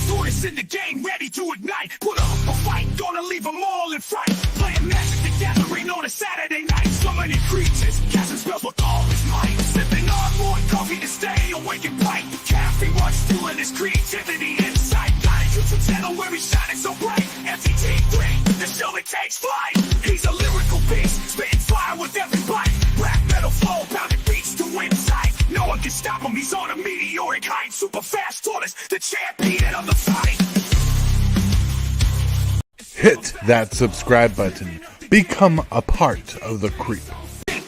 Fastest in the game, ready to ignite. Put up a fight, gonna leave them all in fright. Playing Magic the Gathering on a Saturday night. Summoning creatures, casting spells with all his might. Sipping on more coffee to stay awake and bright. Caffeine rush, fueling his creativity inside. Got a YouTube channel where he's shining so bright. MTG3, the show that takes flight. He's a lyrical beast, spitting fire with every bite. Black metal flow, pounding beats to inside. No one can stop him, he's on a meteoric height. Super fast, flawless, the champion of the fight. Hit that subscribe button. Become a part of the creep.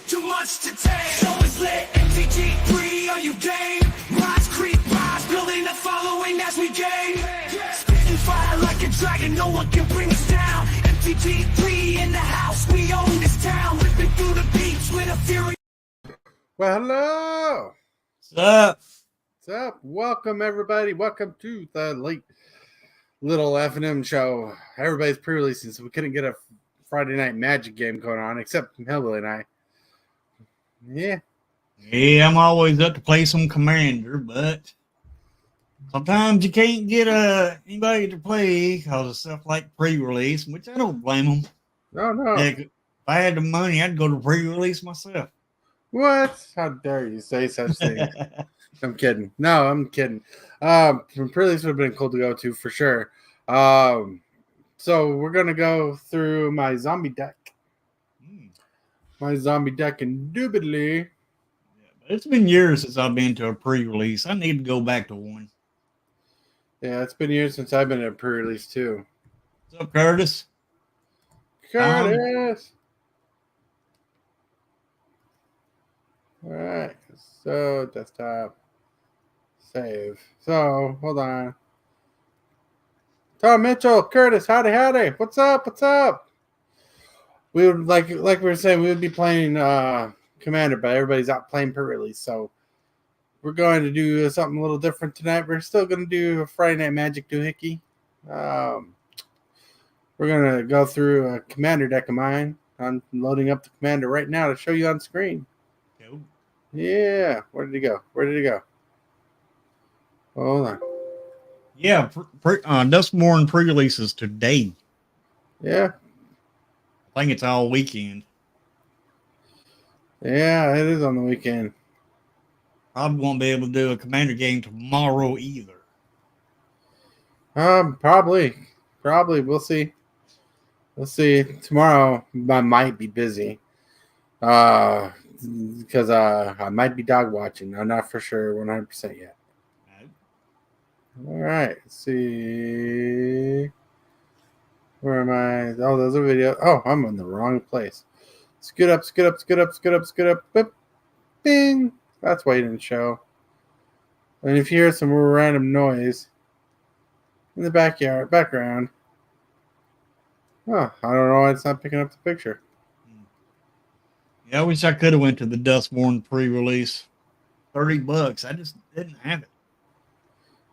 Too much to take. Show is lit. MTG3, are you game? Rise, creep, rise, building a following as we gain. Spitting fire like a dragon, no one can bring us down. MTG3 in the house, we own this town. Ripping through the beats with a fury. Well, hello. What's up? What's up? Welcome, everybody. Welcome to the late little FNM show. Everybody's pre-releasing, so we couldn't get a Friday night Magic game going on, except HILLBILLY and I. Yeah, I'm always up to play some Commander, but sometimes you can't get anybody to play because of stuff like pre-release, which I don't blame them. No. Heck, if I had the money, I'd go to pre-release myself. What? How dare you say such things? I'm kidding. No, I'm kidding. Pre-release would have been cool to go to for sure. So we're going to go through my zombie deck. My zombie deck indubitably. Yeah, but it's been years since I've been to a pre-release. I need to go back to one. Yeah, it's been years since I've been at a pre-release too. What's up, Curtis? Curtis! All right, so desktop. Save. So, hold on. Tom Mitchell, Curtis, howdy. What's up? We would like we were saying, we would be playing Commander, but everybody's out playing pre-release, so we're going to do something a little different tonight. We're still going to do a Friday Night Magic doohickey. We're going to go through a Commander deck of mine. I'm loading up the Commander right now to show you on screen. Cool. Yeah, where did he go? Hold on. Yeah, Dustborn pre-releases today. Yeah. I think it's all weekend. Yeah, it is on the weekend. Probably won't be able to do a Commander game tomorrow either. Probably. We'll see. Tomorrow I might be busy. Because I might be dog watching. I'm not for sure 100% yet. All right. Let's see. Where am I? Oh, there's a video. Oh, I'm in the wrong place. Scoot up. Boop. Bing. That's why you didn't show. And if you hear some random noise in the background. Oh, I don't know why it's not picking up the picture. Yeah, I wish I could have went to the Dustborn pre-release. $30. I just didn't have it.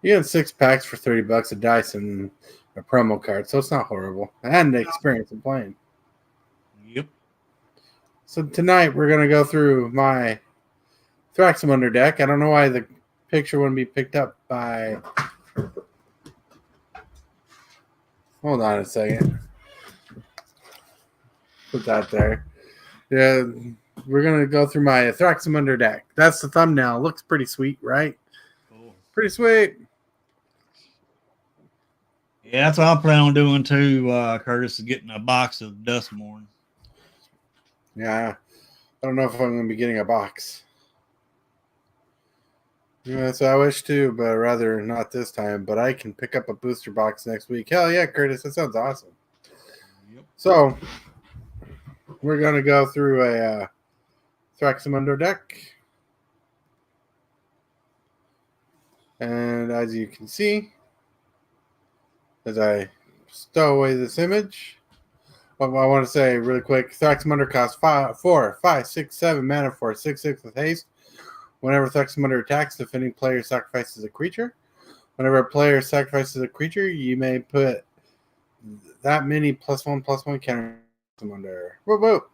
You get 6 packs for $30 of dice and a promo card, so it's not horrible. And the experience of playing. Yep. So tonight we're going to go through my Thraximundar deck. I don't know why the picture wouldn't be picked up by... Hold on a second. Put that there. Yeah, we're going to go through my Thraximundar deck. That's the thumbnail. Looks pretty sweet, right? Cool. Pretty sweet. Yeah, that's what I plan on doing too, Curtis, is getting a box of Dustborn. Yeah, I don't know if I'm going to be getting a box. Yeah, so I wish to, but rather not this time. But I can pick up a booster box next week. Hell yeah, Curtis, that sounds awesome. Yep. So we're going to go through a Thraximundar deck. And as you can see, as I stow away this image, what I want to say really quick, Thraximundar costs 4, 5, 6, 7 mana for 6/6 with haste. Whenever Thraximundar attacks, the defending player sacrifices a creature. Whenever a player sacrifices a creature, you may put that many +1/+1 counter Thraximundar. Whoop.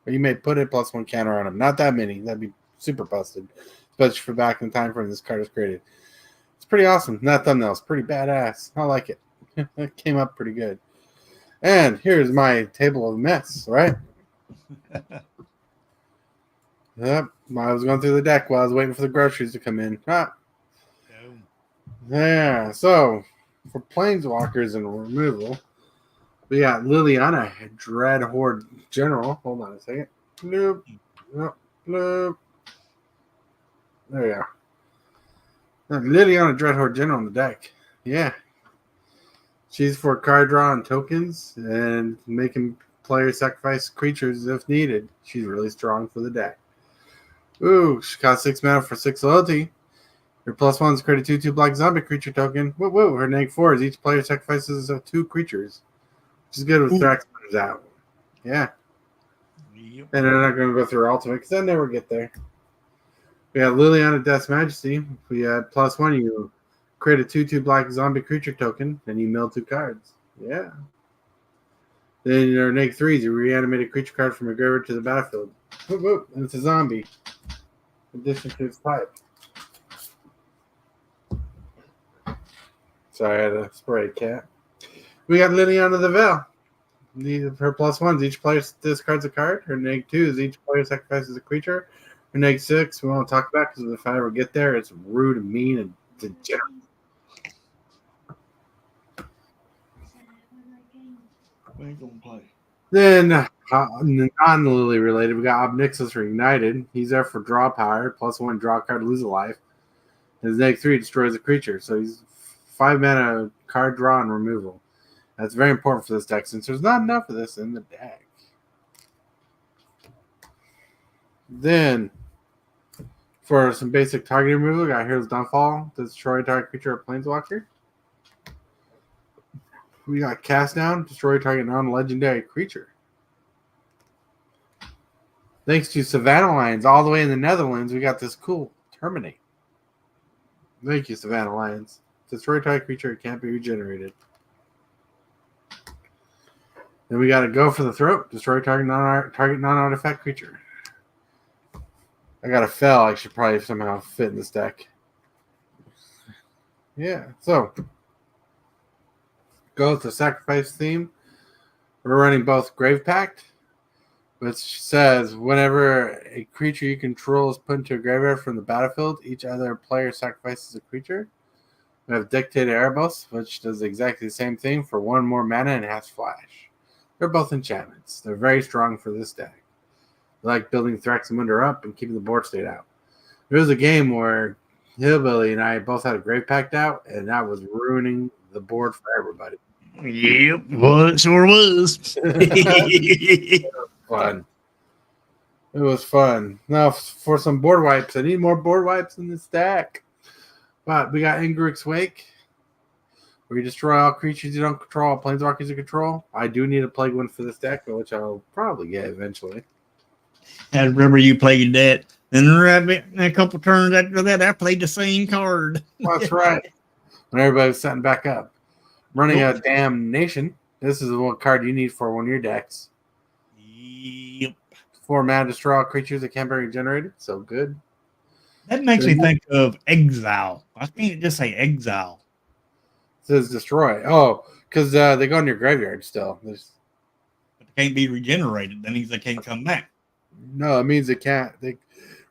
Or you may put a +1 counter on him. Not that many. That'd be super busted. Especially for back in time when this card was created. It's pretty awesome. That thumbnail's pretty badass. I like it. It came up pretty good. And here's my table of mess, right? Yep. I was going through the deck while I was waiting for the groceries to come in. Yeah. So for planeswalkers and removal, we got Liliana, Dreadhorde General. Hold on a second. Nope. Nope. Nope. There we are. Liliana, Dreadhorde General on the deck. Yeah. She's for card draw and tokens and making players sacrifice creatures if needed. She's really strong for the deck. Ooh, she costs 6 mana for 6 loyalty. Her +1 is create a 2/2 black zombie creature token. Woo woo. Her -4 is each player sacrifices 2 creatures. Which is good with Thraximundars out. Yeah. Yep. And they're not going to go through her ultimate because they'll never get there. We got Liliana, Death's Majesty. We had +1. You create a 2/2 black zombie creature token, and you mill 2 cards. Yeah. Then your -3 is you reanimate a creature card from your graveyard to the battlefield. Whoop, whoop, and it's a zombie. In addition to its type. Sorry, I had a spray cat. We got Liliana the Veil. Her +1 is each player discards a card. Her -2 is each player sacrifices a creature. Her -6 we won't talk about because if I ever get there, it's rude and mean and degenerate. We ain't gonna play. Then, non-Lily related, we got Obnixus Reignited. He's there for draw power, +1 draw card, lose a life. His -3 destroys a creature, so he's 5 mana card draw and removal. That's very important for this deck since there's not enough of this in the deck. Then, for some basic target removal, we got Hero's Downfall, destroy target creature or planeswalker. We got Cast Down, destroy target non-legendary creature. Thanks to Savannah Lions, all the way in the Netherlands, we got this cool Terminate. Thank you, Savannah Lions. Destroy target creature, it can't be regenerated. Then we got to Go for the Throat, destroy target non-artifact creature. I got a Fell, I should probably somehow fit in this deck. Yeah, so go with the sacrifice theme. We're running both Grave Pact, which says whenever a creature you control is put into a graveyard from the battlefield, each other player sacrifices a creature. We have Dictated Erebos, which does exactly the same thing for 1 more mana and has flash. They're both enchantments. They're very strong for this deck. They like building Thraximundar up and keeping the board state out. There was a game where Hillbilly and I both had a Grave Pact out, and that was ruining the board for everybody. Yep, well, it sure was. Fun. It was fun. Now, for some board wipes, I need more board wipes in this deck. But we got Ingrick's Wake, where you destroy all creatures you don't control, all planeswalkers you control. I do need a Plague one for this deck, which I'll probably get eventually. I remember you played that. And a couple turns after that, I played the same card. That's right. When everybody's setting back up. Running a Damnation. This is the card you need for one of your decks. Yep. 4 mana, destroy all creatures that can't be regenerated. So good. That makes me think of Exile. I can't just say Exile. It says destroy. Oh, because they go in your graveyard still. But they can't be regenerated. That means they can't come back. No, it means they can't.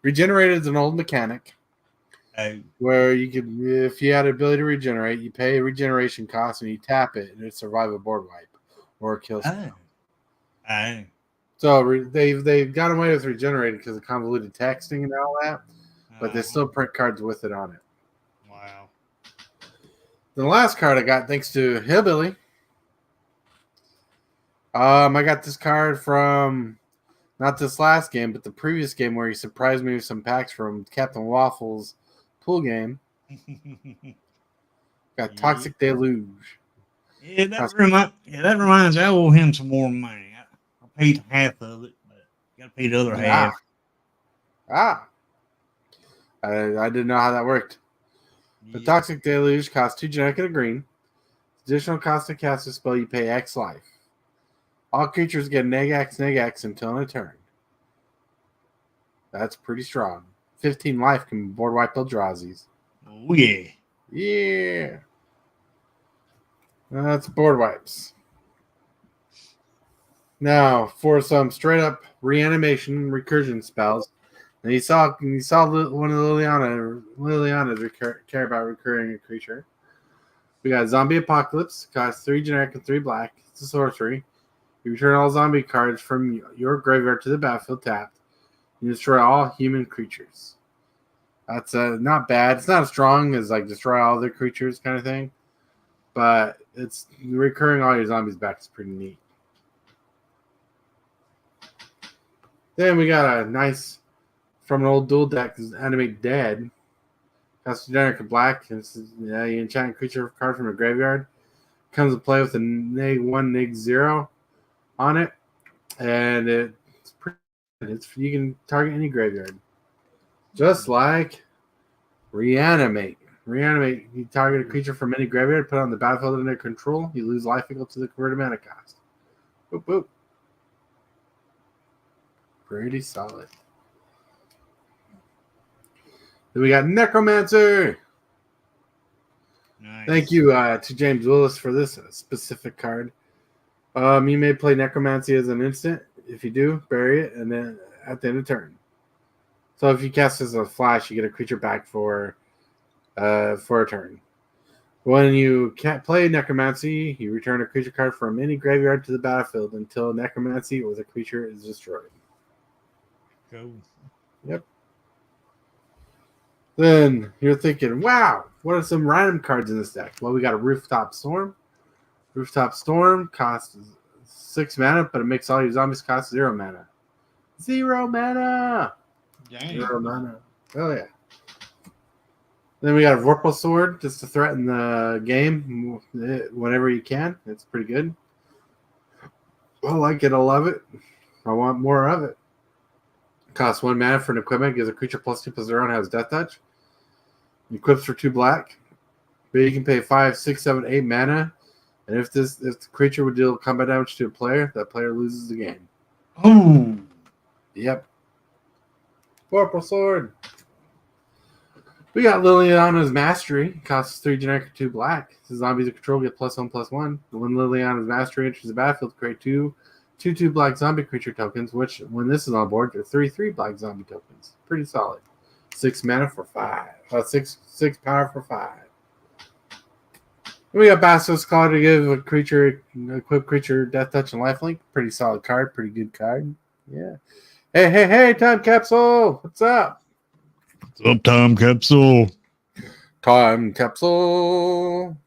Regenerated is an old mechanic. Where you can, if you had the ability to regenerate, you pay a regeneration cost and you tap it, and it survive a board wipe or a kill spell. So they've got away with regenerated because of convoluted texting and all that, but they still print cards with it on it. Wow. The last card I got, thanks to Hillbilly, I got this card from not this last game, but the previous game where he surprised me with some packs from Captain Waffles pool game. Got Toxic Deluge. Yeah, that reminds me. I owe him some more money. I paid half of it, but got to pay the other half. I didn't know how that worked. The Toxic Deluge costs 2 genetic and a green. Additional cost to cast a spell, you pay X life. All creatures get -X until in a turn. That's pretty strong. 15 life can board wipe Eldrazi's. Oh, yeah. Yeah. That's board wipes. Now for some straight up reanimation recursion spells. And you saw one of Liliana's care about recurring a creature. We got Zombie Apocalypse, costs 3 generic and 3 black. It's a sorcery. You return all zombie cards from your graveyard to the battlefield tapped. You destroy all human creatures. That's not bad. It's not as strong as like destroy all other creatures kind of thing, but it's recurring all your zombies back is pretty neat. Then we got a nice from an old dual deck, Animate Dead. Costs generic and black. You enchant a creature card from a graveyard. Comes to play with a -1, -0 on it, and it's pretty. You can target any graveyard, just like Reanimate. Reanimate. You target a creature from any graveyard, put it on the battlefield under control. You lose life equal to the converted mana cost. Boop boop. Pretty solid. Then we got Necromancer. Nice. Thank you to James Willis for this specific card. You may play Necromancy as an instant. If you do, bury it, and then at the end of turn. So if you cast as a flash, you get a creature back for a turn. When you can't play Necromancy, you return a creature card from any graveyard to the battlefield until Necromancy or the creature is destroyed. Go. Yep. Then you're thinking, wow, what are some random cards in this deck? Well, we got a Rooftop Storm. Rooftop Storm costs 6 mana, but it makes all your zombies cost 0 mana. 0 mana! Dang. 0 mana. Oh, yeah. Then we got a Vorpal Sword just to threaten the game whenever you can. It's pretty good. I like it. I love it. I want more of it. Costs 1 mana for an equipment. Gives a creature +2/+0 and has Death Touch. Equips for 2 black. But you can pay 5, 6, 7, 8 mana. And if the creature would deal combat damage to a player, that player loses the game. Oh. Yep. Vorpal Sword. We got Liliana's Mastery. Costs 3 generic, 2 black. The zombies you control get +1/+1. When Liliana's Mastery enters the battlefield, create 2 black zombie creature tokens, which, when this is on board, they're 3 black zombie tokens. Pretty solid. 6 mana for 5. 6 power for 5. We got Bastos Collar to give a creature, equip creature, Death Touch and Lifelink. Pretty solid card. Pretty good card. Yeah. Hey, Time Capsule. What's up? What's up, Time Capsule? Time Capsule.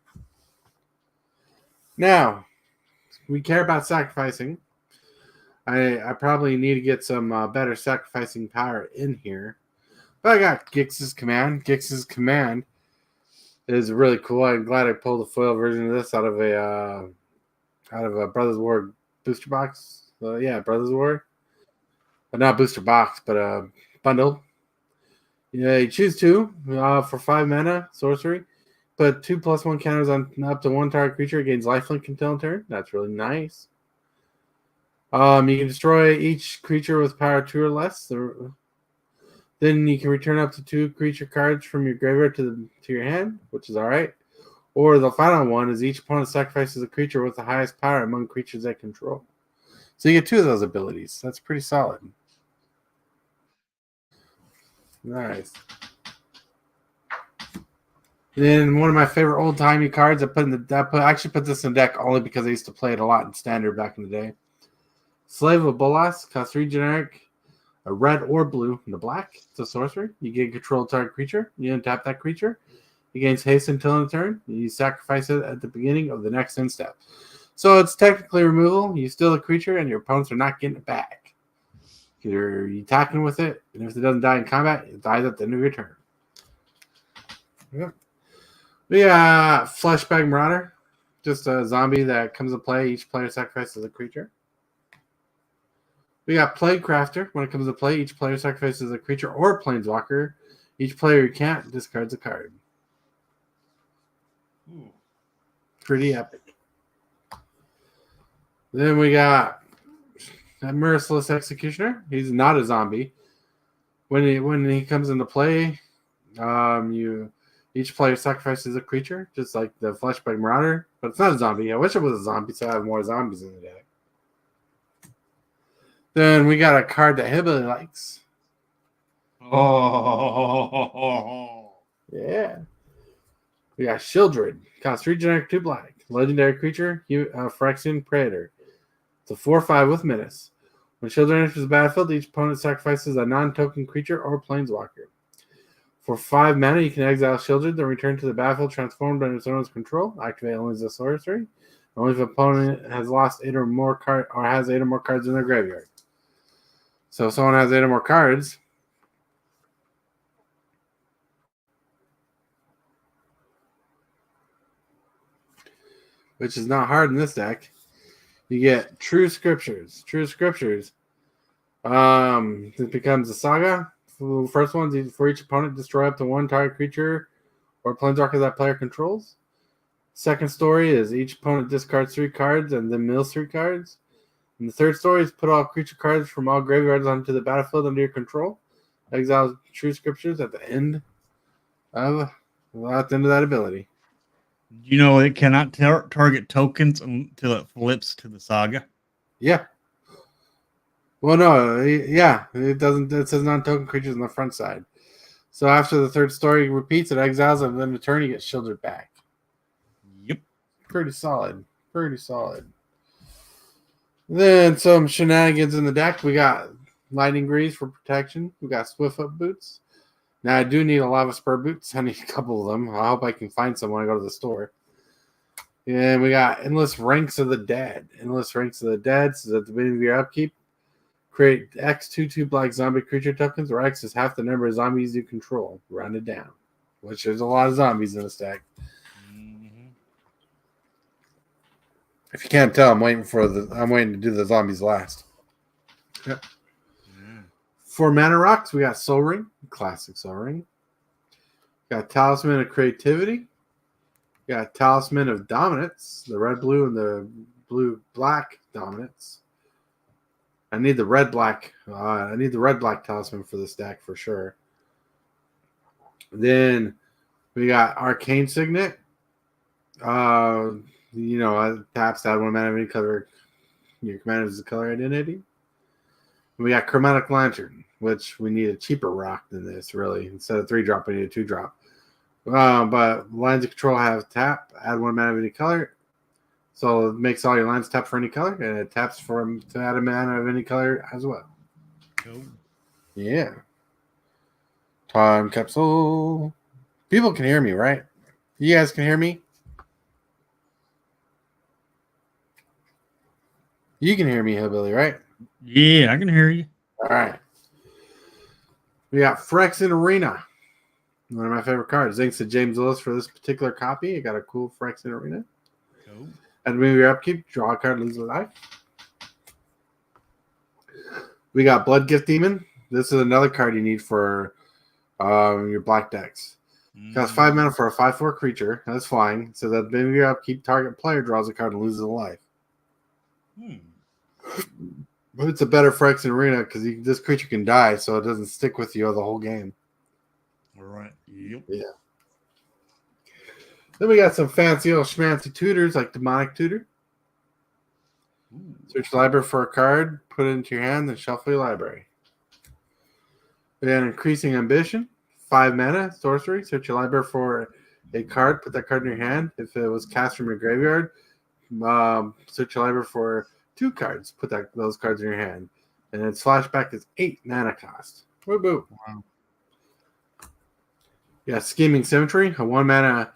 Now, we care about sacrificing. I probably need to get some better sacrificing power in here. But I got Gix's Command. Gix's Command is really cool. I'm glad I pulled a foil version of this out of a Brothers War booster box. Brothers War. Not booster box, but a bundle. Yeah, you choose 2 for 5 mana, sorcery. Put 2 +1 counters on up to 1 target creature. It gains lifelink until turn. That's really nice. You can destroy each creature with power 2 or less. Then you can return up to 2 creature cards from your graveyard to your hand, which is all right. Or the final one is each opponent sacrifices a creature with the highest power among creatures they control. So you get 2 of those abilities. That's pretty solid. Nice. Then one of my favorite old-timey cards I actually put this in the deck only because I used to play it a lot in Standard back in the day. Slave of Bolas, costs 3 generic, a red or blue, and a black. It's a sorcery. You get control target creature. You untap that creature. It gains haste until end of turn. You sacrifice it at the beginning of the next end step. So it's technically removal. You steal the creature, and your opponents are not getting it back. You're attacking with it, and if it doesn't die in combat, it dies at the end of your turn. Yep. We got Fleshbag Marauder. Just a zombie that comes to play. Each player sacrifices a creature. We got Plague Crafter. When it comes to play, each player sacrifices a creature or a planeswalker. Each player who can't discards a card. Ooh. Pretty epic. Then we got that Merciless Executioner. He's not a zombie. When he comes into play, you Each player sacrifices a creature, just like the Fleshbag Marauder, but it's not a zombie. I wish it was a zombie, so I have more zombies in the deck. Then we got a card that Hillbilly likes. Oh. Yeah. We got Shieldred. Costs 3 generic, 2 black. Legendary creature, Phyrexian Predator. It's a 4/5 with Menace. When Shieldred enters the battlefield, each opponent sacrifices a non-token creature or planeswalker. For 5 mana, you can exile Shieldred, then return to the battlefield transformed under its owner's control. Activate only as a sorcery. Only if an opponent has lost 8 or more cards or has 8 or more cards in their graveyard. So if someone has 8 or more cards, which is not hard in this deck, you get True Scriptures. True Scriptures. It becomes a saga. The first one is for each opponent, destroy up to 1 target creature or planeswalker that player controls. Second story is each opponent discards 3 cards and then mills 3 cards. And the third story is put all creature cards from all graveyards onto the battlefield under your control. Exile True Scriptures at the end of that ability. You know, it cannot target tokens until it flips to the saga. Yeah. Well, no, yeah, it doesn't. It says non-token creatures on the front side. So after the third story repeats, it exiles, and then the turn you get shielded back. Yep. Pretty solid. Pretty solid. Then some shenanigans in the deck. We got Lightning Greaves for protection. We got Swiftfoot Boots. Now, I do need a Lava Spur Boots. I need a couple of them. I hope I can find some when I go to the store. And we got Endless Ranks of the Dead. Endless Ranks of the Dead. So at the beginning of your upkeep, create X 2/2 black zombie creature tokens, where X is half the number of zombies you control. Rounded down. Which there's a lot of zombies in this deck. Mm-hmm. If you can't tell, I'm waiting to do the zombies last. Yep. For mana rocks, we got Soul Ring, classic Soul Ring. Got Talisman of Creativity. Got Talisman of Dominance, the red-blue and the blue-black Dominance. I need the red-black. I need the red-black Talisman for this deck for sure. Then we got Arcane Signet. Taps to add 1 mana of any color. Your commander is the color identity. We got Chromatic Lantern, which we need a cheaper rock than this, really. Instead of 3-drop, we need a 2-drop. But lines of control have tap, add 1 mana of any color. So it makes all your lines tap for any color, and it taps to add a mana of any color as well. Cool. Yeah. Time capsule. People can hear me, right? You guys can hear me? You can hear me, Hillbilly, right? Yeah, I can hear you. All right. We got Phyrexian Arena. One of my favorite cards. Thanks to James Willis for this particular copy. I got a cool Phyrexian Arena. Cool. At the beginning of your upkeep, draw a card, lose a life. We got Blood Gift Demon. This is another card you need for your black decks. Costs 5 mana for a 5/4 creature. That's flying. So that at the beginning of your upkeep, target player draws a card and loses a life. But it's a better Phyrexian Arena because this creature can die, so it doesn't stick with you the whole game. All right. Yep. Yeah. Then we got some fancy little schmancy tutors like Demonic Tutor. Ooh. Search the library for a card, put it into your hand, then shuffle your library. Then Increasing Ambition, 5 mana, sorcery. Search your library for a card, put that card in your hand. If it was cast from your graveyard, search your library for 2 cards, put those cards in your hand. And its flashback is 8 mana cost. Woo boo. Wow. Yeah, Scheming Symmetry, a 1 mana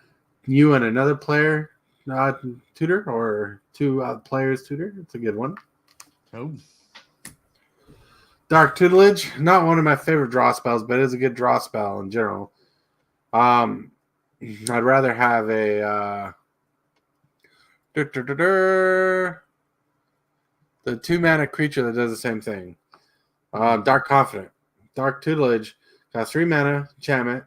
you and another player tutor, or 2 players tutor. It's a good one. Cool. Dark Tutelage, not one of my favorite draw spells, but it is a good draw spell in general. I'd rather have a the 2 mana creature that does the same thing. Dark Confident. Dark Tutelage costs 3 mana, enchantment.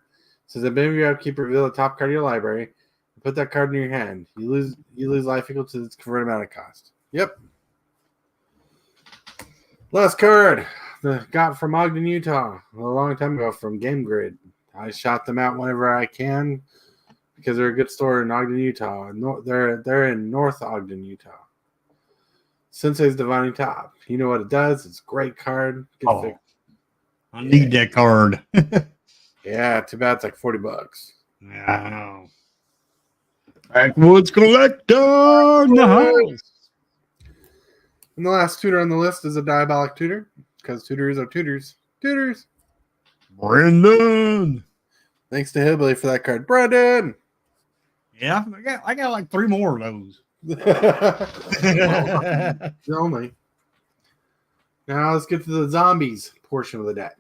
Says at the beginning of your upkeep, reveal the top card of your library. Put that card in your hand. You lose life equal to its converted mana cost. Yep. Last card. Got from Ogden, Utah, a long time ago from Game Grid. I shop them out whenever I can because they're a good store in Ogden, Utah. They're in North Ogden, Utah. Sensei's Divining Top. You know what it does? It's a great card. I need that card. Yeah, too bad it's like $40. Yeah. Backwoods collector in the house. And the last tutor on the list is a diabolic tutor because tutors are tutors. Tutors. Brendan. Thanks to HILLBILLY for that card. Brendan. Yeah, I got like 3 more of those. Only. Now let's get to the zombies portion of the deck.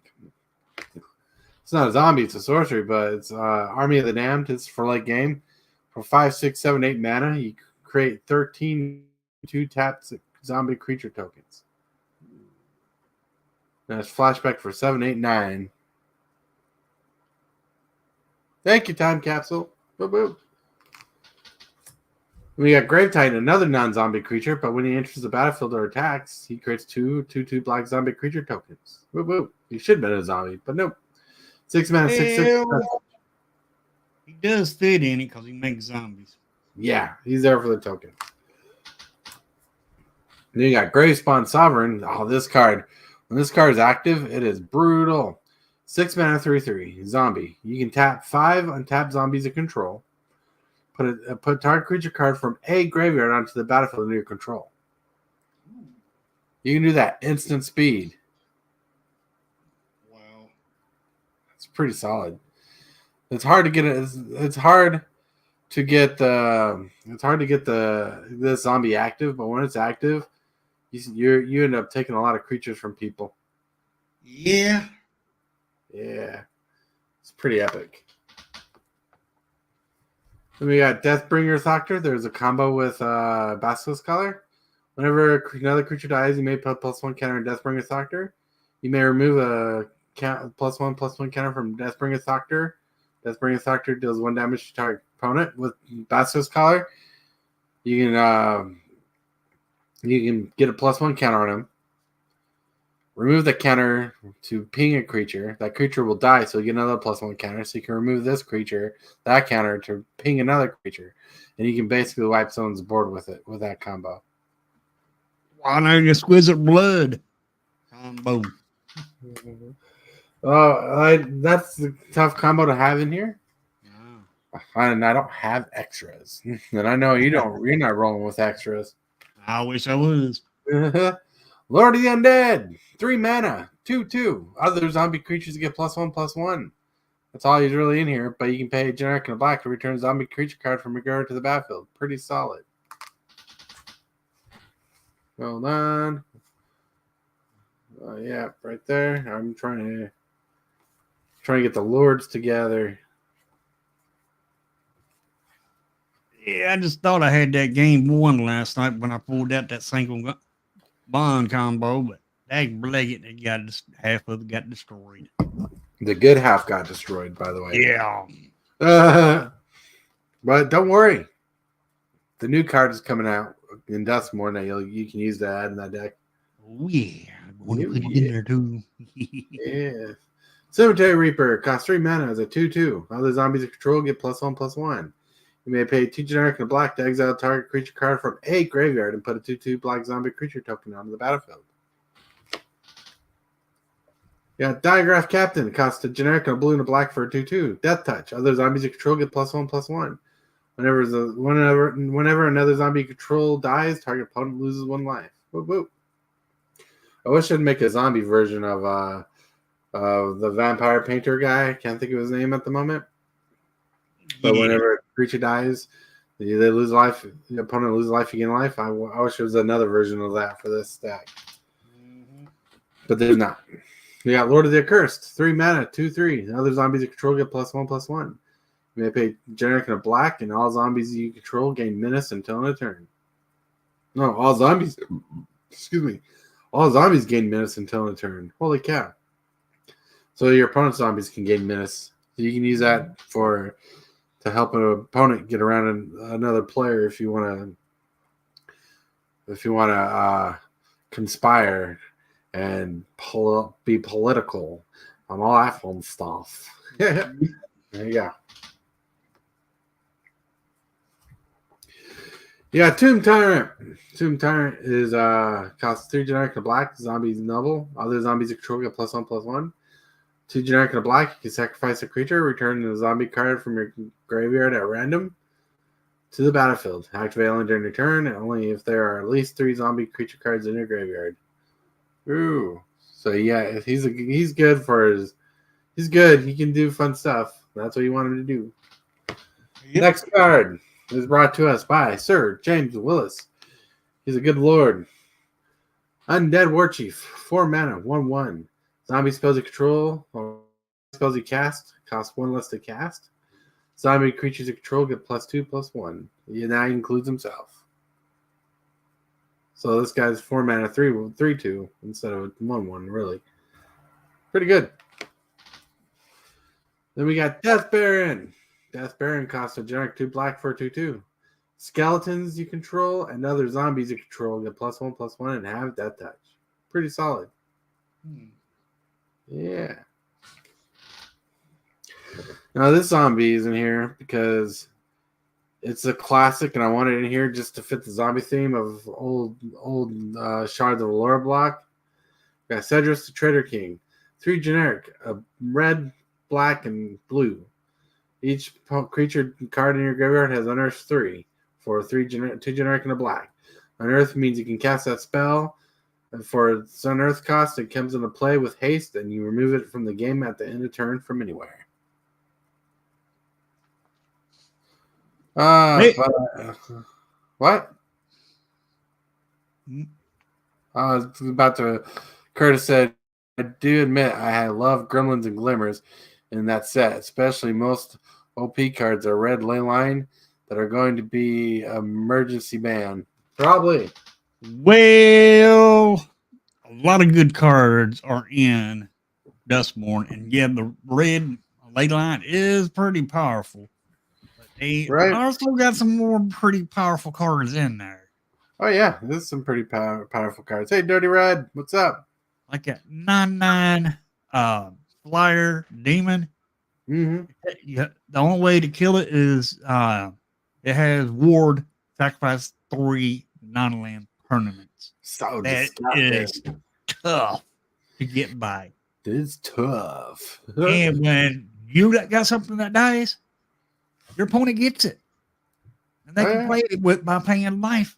It's not a zombie, it's a sorcery, but it's Army of the Damned. It's for late game. For 5, 6, 7, 8 mana, you create 13 2-tapped zombie creature tokens. Now it's flashback for 7, 8, 9. Thank you, Time Capsule. Boop, boop. We got Grave Titan, another non-zombie creature, but when he enters the battlefield or attacks, he creates 2/2 black zombie creature tokens. Boop, boop. He should have been a zombie, but nope. 6 mana, 6, 6. He does fit in it because he makes zombies. Yeah, he's there for the token. And then you got Gravespawn Sovereign. Oh, this card. When this card is active, it is brutal. 6 mana, 3/3. Zombie. You can tap 5 untapped zombies you control. Put target creature card from a graveyard onto the battlefield under your control. You can do that instant speed. Wow. It's pretty solid. It's hard to get it. It's hard to get this zombie active, but when it's active, you end up taking a lot of creatures from people. Yeah. Yeah. It's pretty epic. Then we got Deathbringer Thoctor. There's a combo with Basilisk Collar. Whenever another creature dies, you may put +1 counter on Deathbringer Thoctor. You may remove a +1/+1 counter from Deathbringer Thoctor. Deathbringer Thoctor deals 1 damage to target opponent. With Basilisk Collar, you can get a +1 counter on him. Remove the counter to ping a creature. That creature will die, so you get another +1 counter. So you can remove this creature, that counter, to ping another creature. And you can basically wipe someone's board with it, with that combo. Wow, no, exquisite blood combo. That's a tough combo to have in here. Yeah. And I don't have extras. And I know you're not rolling with extras. I wish I was. Lord of the Undead, 3 mana, 2/2. Other zombie creatures get +1/+1. That's all he's really in here, but you can pay a generic and a black to return a zombie creature card from your graveyard to the battlefield. Pretty solid. Hold on. Yeah, right there. I'm trying to get the lords together. Yeah, I just thought I had that game won last night when I pulled out that single bond combo, but that Blvd, half of it got destroyed. The good half got destroyed, by the way. Yeah. But don't worry. The new card is coming out in Duskmore that you can use to add in that deck. Oh, yeah. I'm going to put it in there, too. Yeah. Cemetery Reaper costs 3 mana as a 2/2. Other zombies you control get +1/+1. You may pay 2 generic and a black to exile a target creature card from a graveyard and put a 2/2 black zombie creature token onto the battlefield. Yeah, Diagraph Captain costs a generic and a blue and a black for a 2/2. Death Touch. Other zombies you control get +1/+1. Whenever another zombie you control dies, target opponent loses 1 life. Whoop, whoop. I wish I'd make a zombie version of the vampire painter guy. I can't think of his name at the moment. But whenever a creature dies, they lose life. The opponent loses life, you gain life. I wish there was another version of that for this stack. But there's not. We got Lord of the Accursed. 3 mana, 2/3. Other zombies you control get +1/+1. You may pay generic and a black, and all zombies you control gain menace until end of turn. No, all zombies. Excuse me. All zombies gain menace until end of turn. Holy cow. So your opponent's zombies can gain menace. So you can use that to help an opponent get around another player if you want to conspire and be political I'm all that fun stuff. There you go. Yeah, Tomb Tyrant. Tomb Tyrant is costs 3 generic and a black. Zombies noble. Other zombies you control get +1/+1. 2 generic and a black. You can sacrifice a creature, return a zombie card from your graveyard at random to the battlefield. Activate only during your turn, and only if there are at least 3 zombie creature cards in your graveyard. Ooh. So yeah, he's good for his. He's good. He can do fun stuff. That's what you want him to do. Yep. Next card is brought to us by Sir James Willis. He's a good lord. Undead Warchief, 4 mana, 1/1. Zombie spells you control, or spells you cast, cost 1 less to cast. Zombie creatures you control get +2/+1. Yeah, that includes himself. So this guy's 4 mana, 3/2 instead of 1/1, really. Pretty good. Then we got Death Baron. Death Baron costs a generic 2 black for a 2/2. Skeletons you control and other zombies you control get +1/+1 and have Death Touch. Pretty solid. Yeah. Now this zombie is in here because it's a classic, and I want it in here just to fit the zombie theme of old Shards of Allura block. We got Cedrus the Trader King. 3 generic, a red, black, and blue. Each creature card in your graveyard has Unearth 3 for 2 generic and a black. Unearth means you can cast that spell, and for its Unearth cost, it comes into play with haste, and you remove it from the game at the end of turn from anywhere. What? I was about to. Curtis said, I do admit I love Gremlins and Glimmers in that set, especially most OP cards are red ley line that are going to be emergency ban. Probably. Well, a lot of good cards are in Dustborn, and yeah, the red ley line is pretty powerful. But they also got some more pretty powerful cards in there. Oh yeah, there's some pretty powerful cards. Hey, Dirty Red, what's up? Like a 9/9 flyer demon. Mm-hmm. Yeah, the only way to kill it is it has ward, sacrifice 3 non-land permanents. So that is tough to get by. It's tough. And when you got something that dies, your opponent gets it, and they can play it by paying life.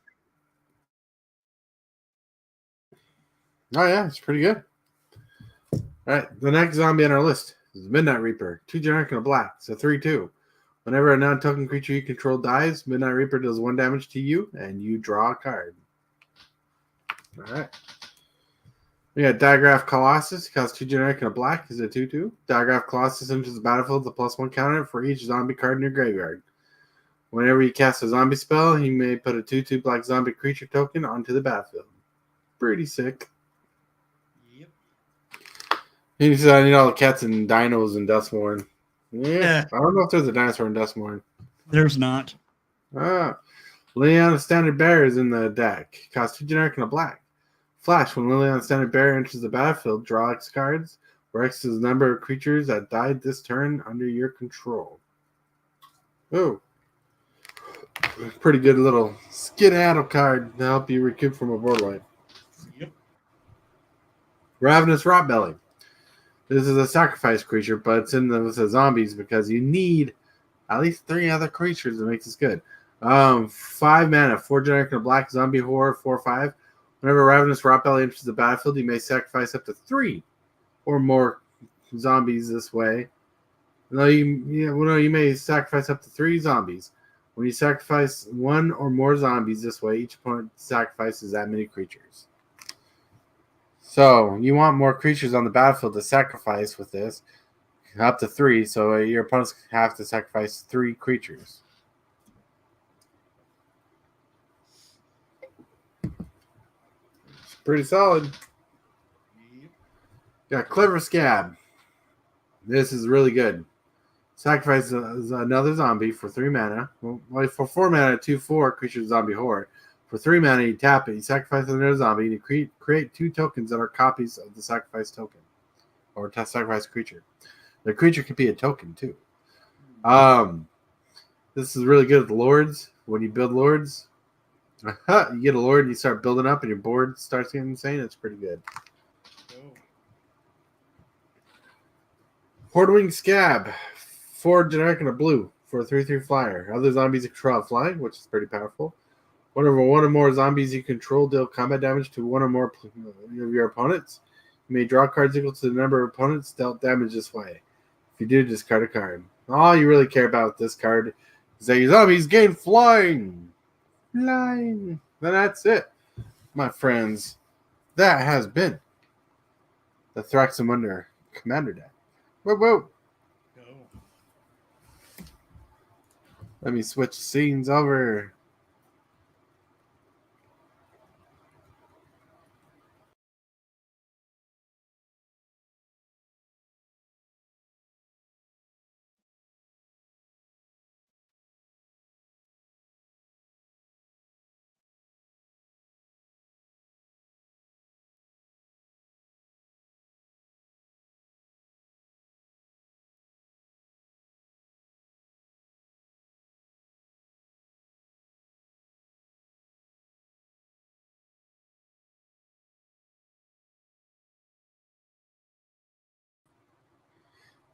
Oh yeah, it's pretty good. All right, the next zombie on our list is Midnight Reaper. 2 generic and a black. It's a 3/2. Whenever a non-token creature you control dies, Midnight Reaper does 1 damage to you, and you draw a card. All right. We got Digraph Colossus. It costs 2 generic and a black. It's a 2/2. Digraph Colossus enters the battlefield with a +1 counter for each zombie card in your graveyard. Whenever you cast a zombie spell, you may put a 2/2 black zombie creature token onto the battlefield. Pretty sick. He said, I need all the cats and dinos in Dustborn. Yeah. I don't know if there's a dinosaur in Dustborn. There's not. Liliana Standard Bear is in the deck. Costs 2 generic and a black. Flash, when Liliana Standard Bear enters the battlefield, draw X cards, where X is the number of creatures that died this turn under your control. Oh. Pretty good little skedaddle card to help you recoup from a board wipe. Yep. Ravenous Rotbelly. This is a sacrifice creature, but it's in with the zombies because you need at least 3 other creatures to make this good. 5 mana, 4 generic and a black zombie horror, 4/5. Whenever Ravenous Rotbelly enters the battlefield, you may sacrifice up to 3 or more zombies this way. You may sacrifice up to 3 zombies. When you sacrifice 1 or more zombies this way, each opponent sacrifices that many creatures. So you want more creatures on the battlefield to sacrifice with this, up to 3. So your opponents have to sacrifice 3 creatures. It's pretty solid. Got Clever Scab. This is really good. Sacrifice another zombie for 3 mana. Well, for 4 mana, 2/4 creature zombie horde. For 3 mana, you tap it. You sacrifice another zombie, and you create 2 tokens that are copies of the sacrifice token or sacrifice a creature. The creature can be a token too. This is really good with lords. When you build lords, you get a lord and you start building up and your board starts getting insane. It's pretty good. Hordewing Scab. 4 generic and a blue for a 3/3 flyer. Other zombies you control flying, which is pretty powerful. Whenever one or more zombies you control deal combat damage to one or more of your opponents, you may draw cards equal to the number of opponents dealt damage this way. If you do, discard a card. All you really care about with this card is that your zombies gain flying. Flying. Then that's it, my friends. That has been the Thraximundar Commander deck. Whoa, whoa. Let me switch scenes over.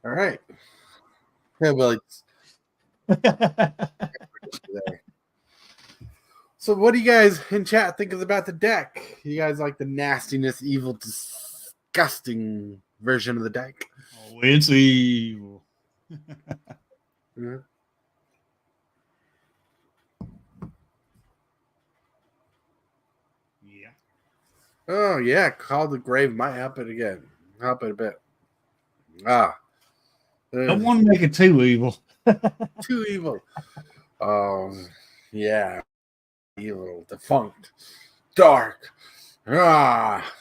All right. Hillbilly. So what do you guys in chat think about the deck? You guys like the nastiness, evil, disgusting version of the deck? Oh, it's evil. Yeah. Yeah. Oh yeah, Call the Grave might help it again. Help it a bit. Ah. Don't want to make it too evil. Too evil. Oh yeah. Evil, defunct, dark. Ah.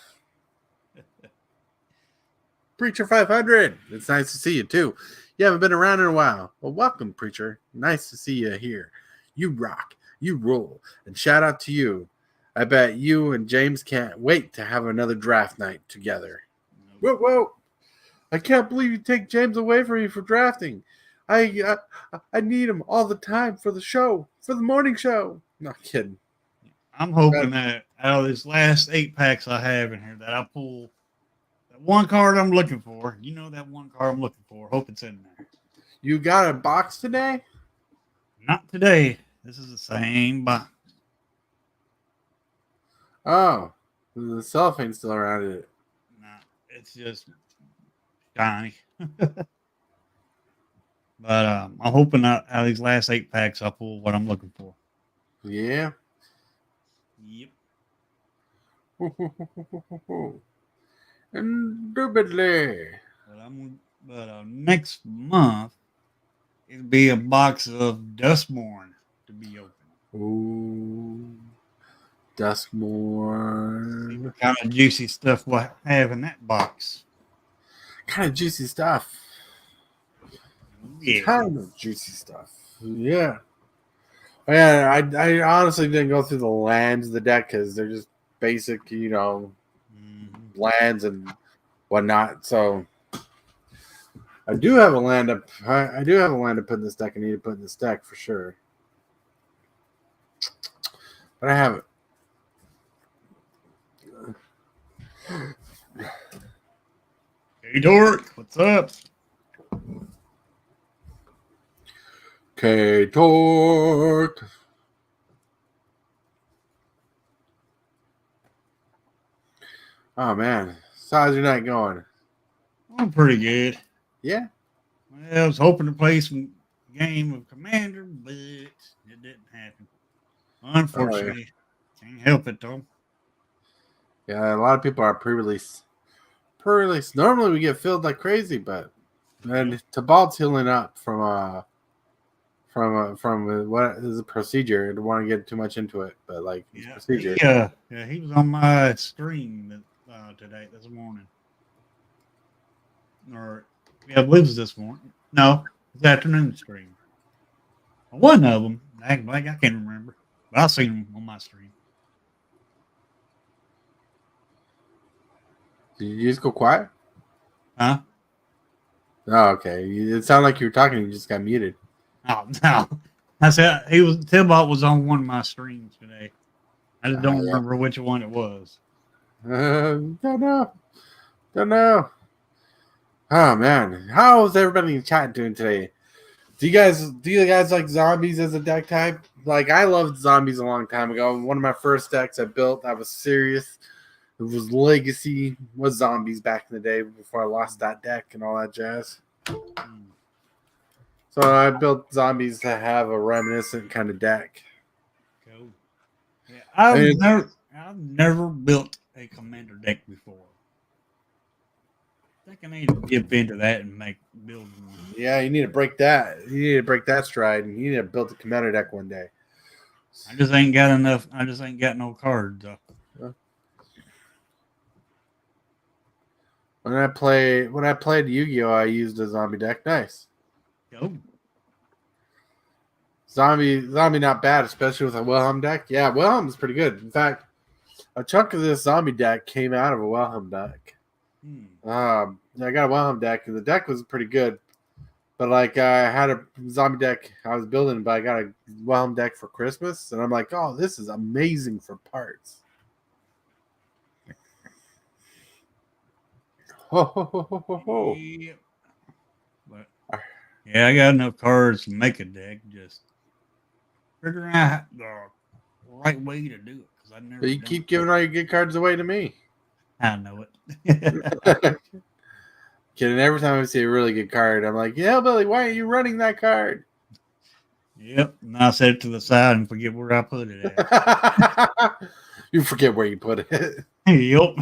Preacher 500. It's nice to see you too. You haven't been around in a while. Well, welcome, Preacher. Nice to see you here. You rock. You rule. And shout out to you. I bet you and James can't wait to have another draft night together. Whoa, whoa. I can't believe you take James away from me for drafting. I need him all the time for the show, for the morning show. Not kidding. I'm hoping that out of this last 8 packs I have in here that I pull that one card I'm looking for. You know that one card I'm looking for. Hope it's in there. You got a box today? Not today. This is the same box. Oh, the cellophane's still around it. Nah, it's just shiny. But I'm hoping out of these last 8 packs I pull what I'm looking for. Yeah. Yep. Indubitably. But next month it'll be a box of Dustborn to be open. Ooh, Dustborn. What kind of juicy stuff we'll have in that box? Kind of juicy stuff. Yeah. Kind of juicy stuff. Yeah. Yeah, I honestly didn't go through the lands of the deck because they're just basic, lands and whatnot. So I do have a land up. I do have a land to put in this deck. I need to put in this deck for sure. But I haven't. Hey, Dork, what's up? K-Torque. Oh, man. So how's your night going? I'm pretty good. Yeah? Well, I was hoping to play some game of Commander, but it didn't happen. Unfortunately, can't help it, though. Yeah, a lot of people are pre-release. Pre-release. Normally we get filled like crazy, but and Tibalts healing up from what is a procedure. I don't want to get too much into it, but like procedure. He was on my stream today, this morning. Or I believe it was this morning. No, it's afternoon stream. One of them, I can't remember, but I seen him on my stream. Did you just go quiet? Huh? Oh, okay. It sounded like you were talking. You just got muted. Oh no. I said Tibalt was on one of my streams today. I just don't Yeah. remember which one it was. Don't know. Don't know. Oh man, how's everybody in chat doing today? Do you guys like zombies as a deck type? Like I loved zombies a long time ago. One of my first decks I built, I was serious. It was Legacy, was zombies back in the day before I lost that deck and all that jazz. So I built zombies to have a reminiscent kind of deck. Cool. Yeah, I've never built a commander deck before. I think I need to dip into that and build one. Yeah, you need to break that. You need to break that stride, and you need to build a commander deck one day. I just ain't got enough. I just ain't got no cards. When I played Yu-Gi-Oh, I used a zombie deck. Nice. Go. Zombie not bad, especially with a Wilhelm deck. Yeah, Wilhelm's pretty good. In fact, a chunk of this zombie deck came out of a Wilhelm deck. I got a Wilhelm deck, and the deck was pretty good. But like I had a zombie deck I was building, but I got a Wilhelm deck for Christmas, and I'm like, oh, this is amazing for parts. Yeah. But, yeah, I got enough cards to make a deck. Just figuring out the right way to do it. Because I never. But you keep giving all your good cards away to me. I know it. Kidding. Every time I see a really good card, I'm like, yeah, Billy, why are you running that card? Yep. And I set it to the side and forget where I put it at. You forget where you put it. Yep.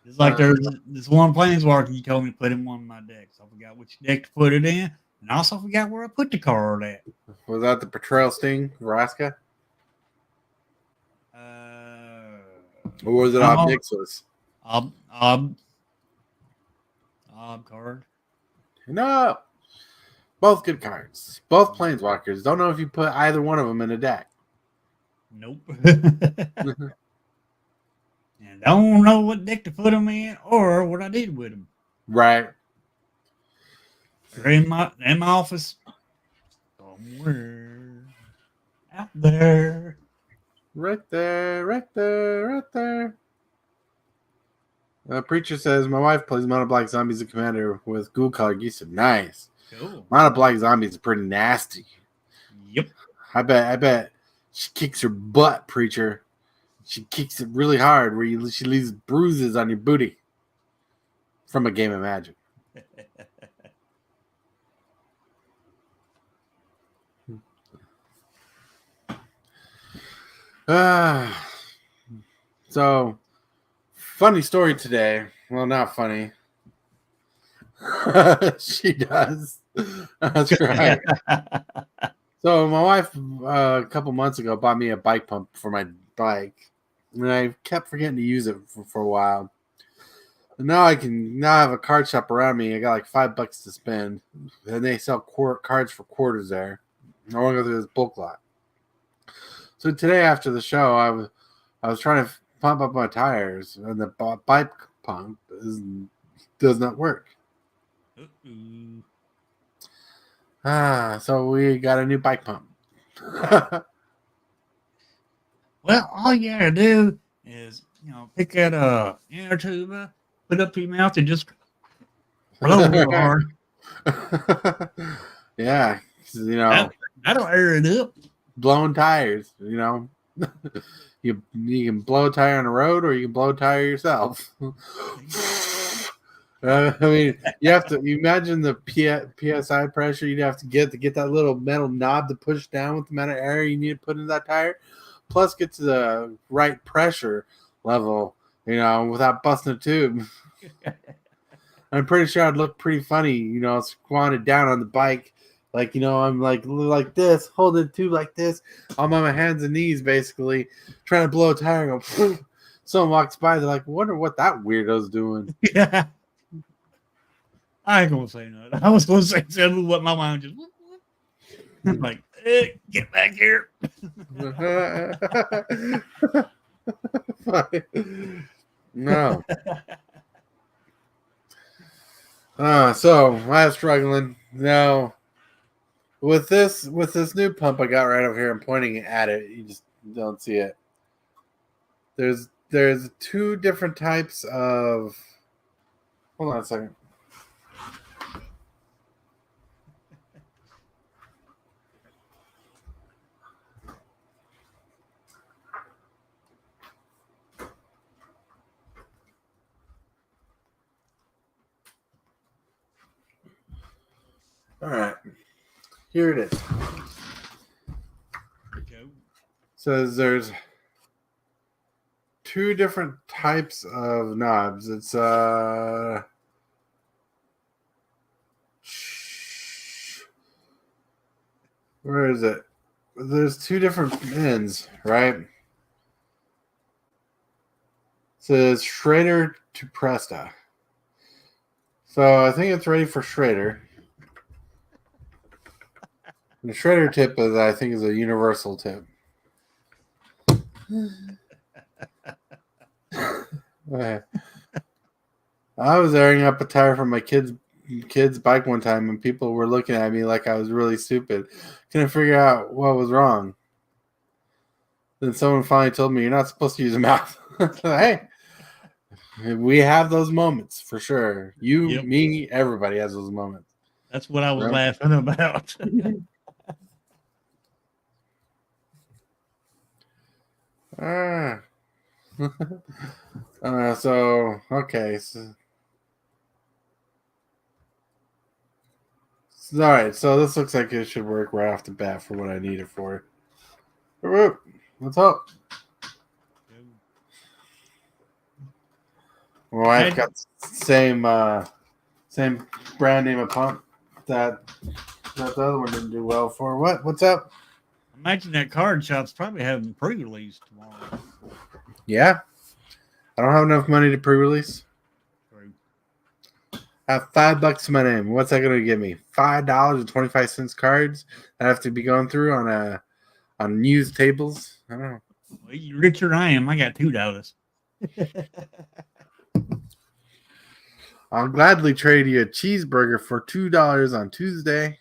It's like there's this one planeswalker you told me to put in one of my decks. I forgot which deck to put it in, and I also forgot where I put the card at. Was that the Betrayal Sting, Vraska? Or was it Ob Nixilis? Ob card. No. Both good cards. Both Planeswalkers. Don't know if you put either one of them in a deck. Nope. And I don't know what deck to put them in or what I did with them. Right. They're in my office somewhere out there. Right there, right there, right there. Preacher says, my wife plays Mono Black Zombies and Commander with Ghoul Color Geese. Nice. Cool. Mono Black Zombies are pretty nasty. Yep. I bet she kicks her butt, Preacher. She kicks it really hard where she leaves bruises on your booty from a game of Magic. So, funny story today. Well, not funny. She does. That's right. So, my wife a couple months ago bought me a bike pump for my bike. And I kept forgetting to use it for a while. And now I have a card shop around me. I got like $5 to spend. And they sell cards for quarters there. I want to go through this bulk lot. So today after the show, I was trying to pump up my tires. And the bike pump does not work. So we got a new bike pump. Well, all you gotta do is, pick that inner tube, put it up to your mouth, and just blow real hard. Yeah, that'll air it up. Blowing tires, you can blow a tire on the road, or you can blow a tire yourself. I mean, you imagine the PSI pressure you'd have to get that little metal knob to push down with the amount of air you need to put in that tire. Plus, get to the right pressure level, without busting a tube. I'm pretty sure I'd look pretty funny, squatted down on the bike. Like, I'm like this, holding the tube like this. I'm on my hands and knees, basically, trying to blow a tire and go, someone walks by, they're like, wonder what that weirdo's doing. Yeah. I ain't going to say nothing. I was going to say something, what my mind just, I'm like, get back here. No. So I was struggling. Now with this new pump I got right over here, I'm pointing at it. You just don't see it. There's two different types of. Hold on a second. All right, here it is. Says there's two different types of knobs. It's where is it? There's two different ends, right? It says Schrader to Presta. So I think it's ready for Schrader. The Schrader tip is, I think, is a universal tip. I was airing up a tire for my kid's bike one time, and people were looking at me like I was really stupid. Couldn't figure out what was wrong. Then someone finally told me, "You're not supposed to use a mouth." Hey, we have those moments for sure. You, me, everybody has those moments. That's what I was laughing about. So okay. All right, so this looks like it should work right off the bat for what I need it for. What's up? Well, I've got same brand name of pump that the other one didn't do well for. What's up? Imagine that card shop's probably having pre-release tomorrow. Yeah, I don't have enough money to pre-release. I have $5 to my name. What's that going to give me? $5.25 cards that I have to be going through on used tables. I don't know. Well, you're richer than I am. I got $2. I'll gladly trade you a cheeseburger for $2 on Tuesday.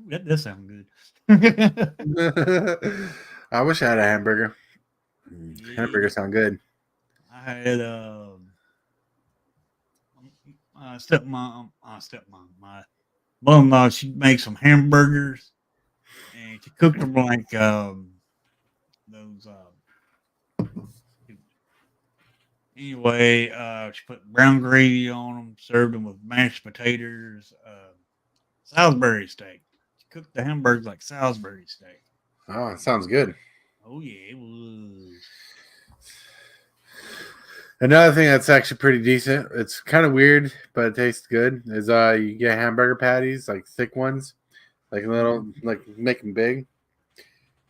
That does sound good. I wish I had a hamburger. Hamburgers sound good. I had stepmom, my mother-in-law, she makes some hamburgers, and she cooked them like those. Anyway, she put brown gravy on them, served them with mashed potatoes, Salisbury steak. She cooked the hamburgers like Salisbury steak. Oh, it sounds good. Oh yeah, it was. Another thing that's actually pretty decent, it's kind of weird, but it tastes good, is you get hamburger patties, like thick ones, like little, like make them big.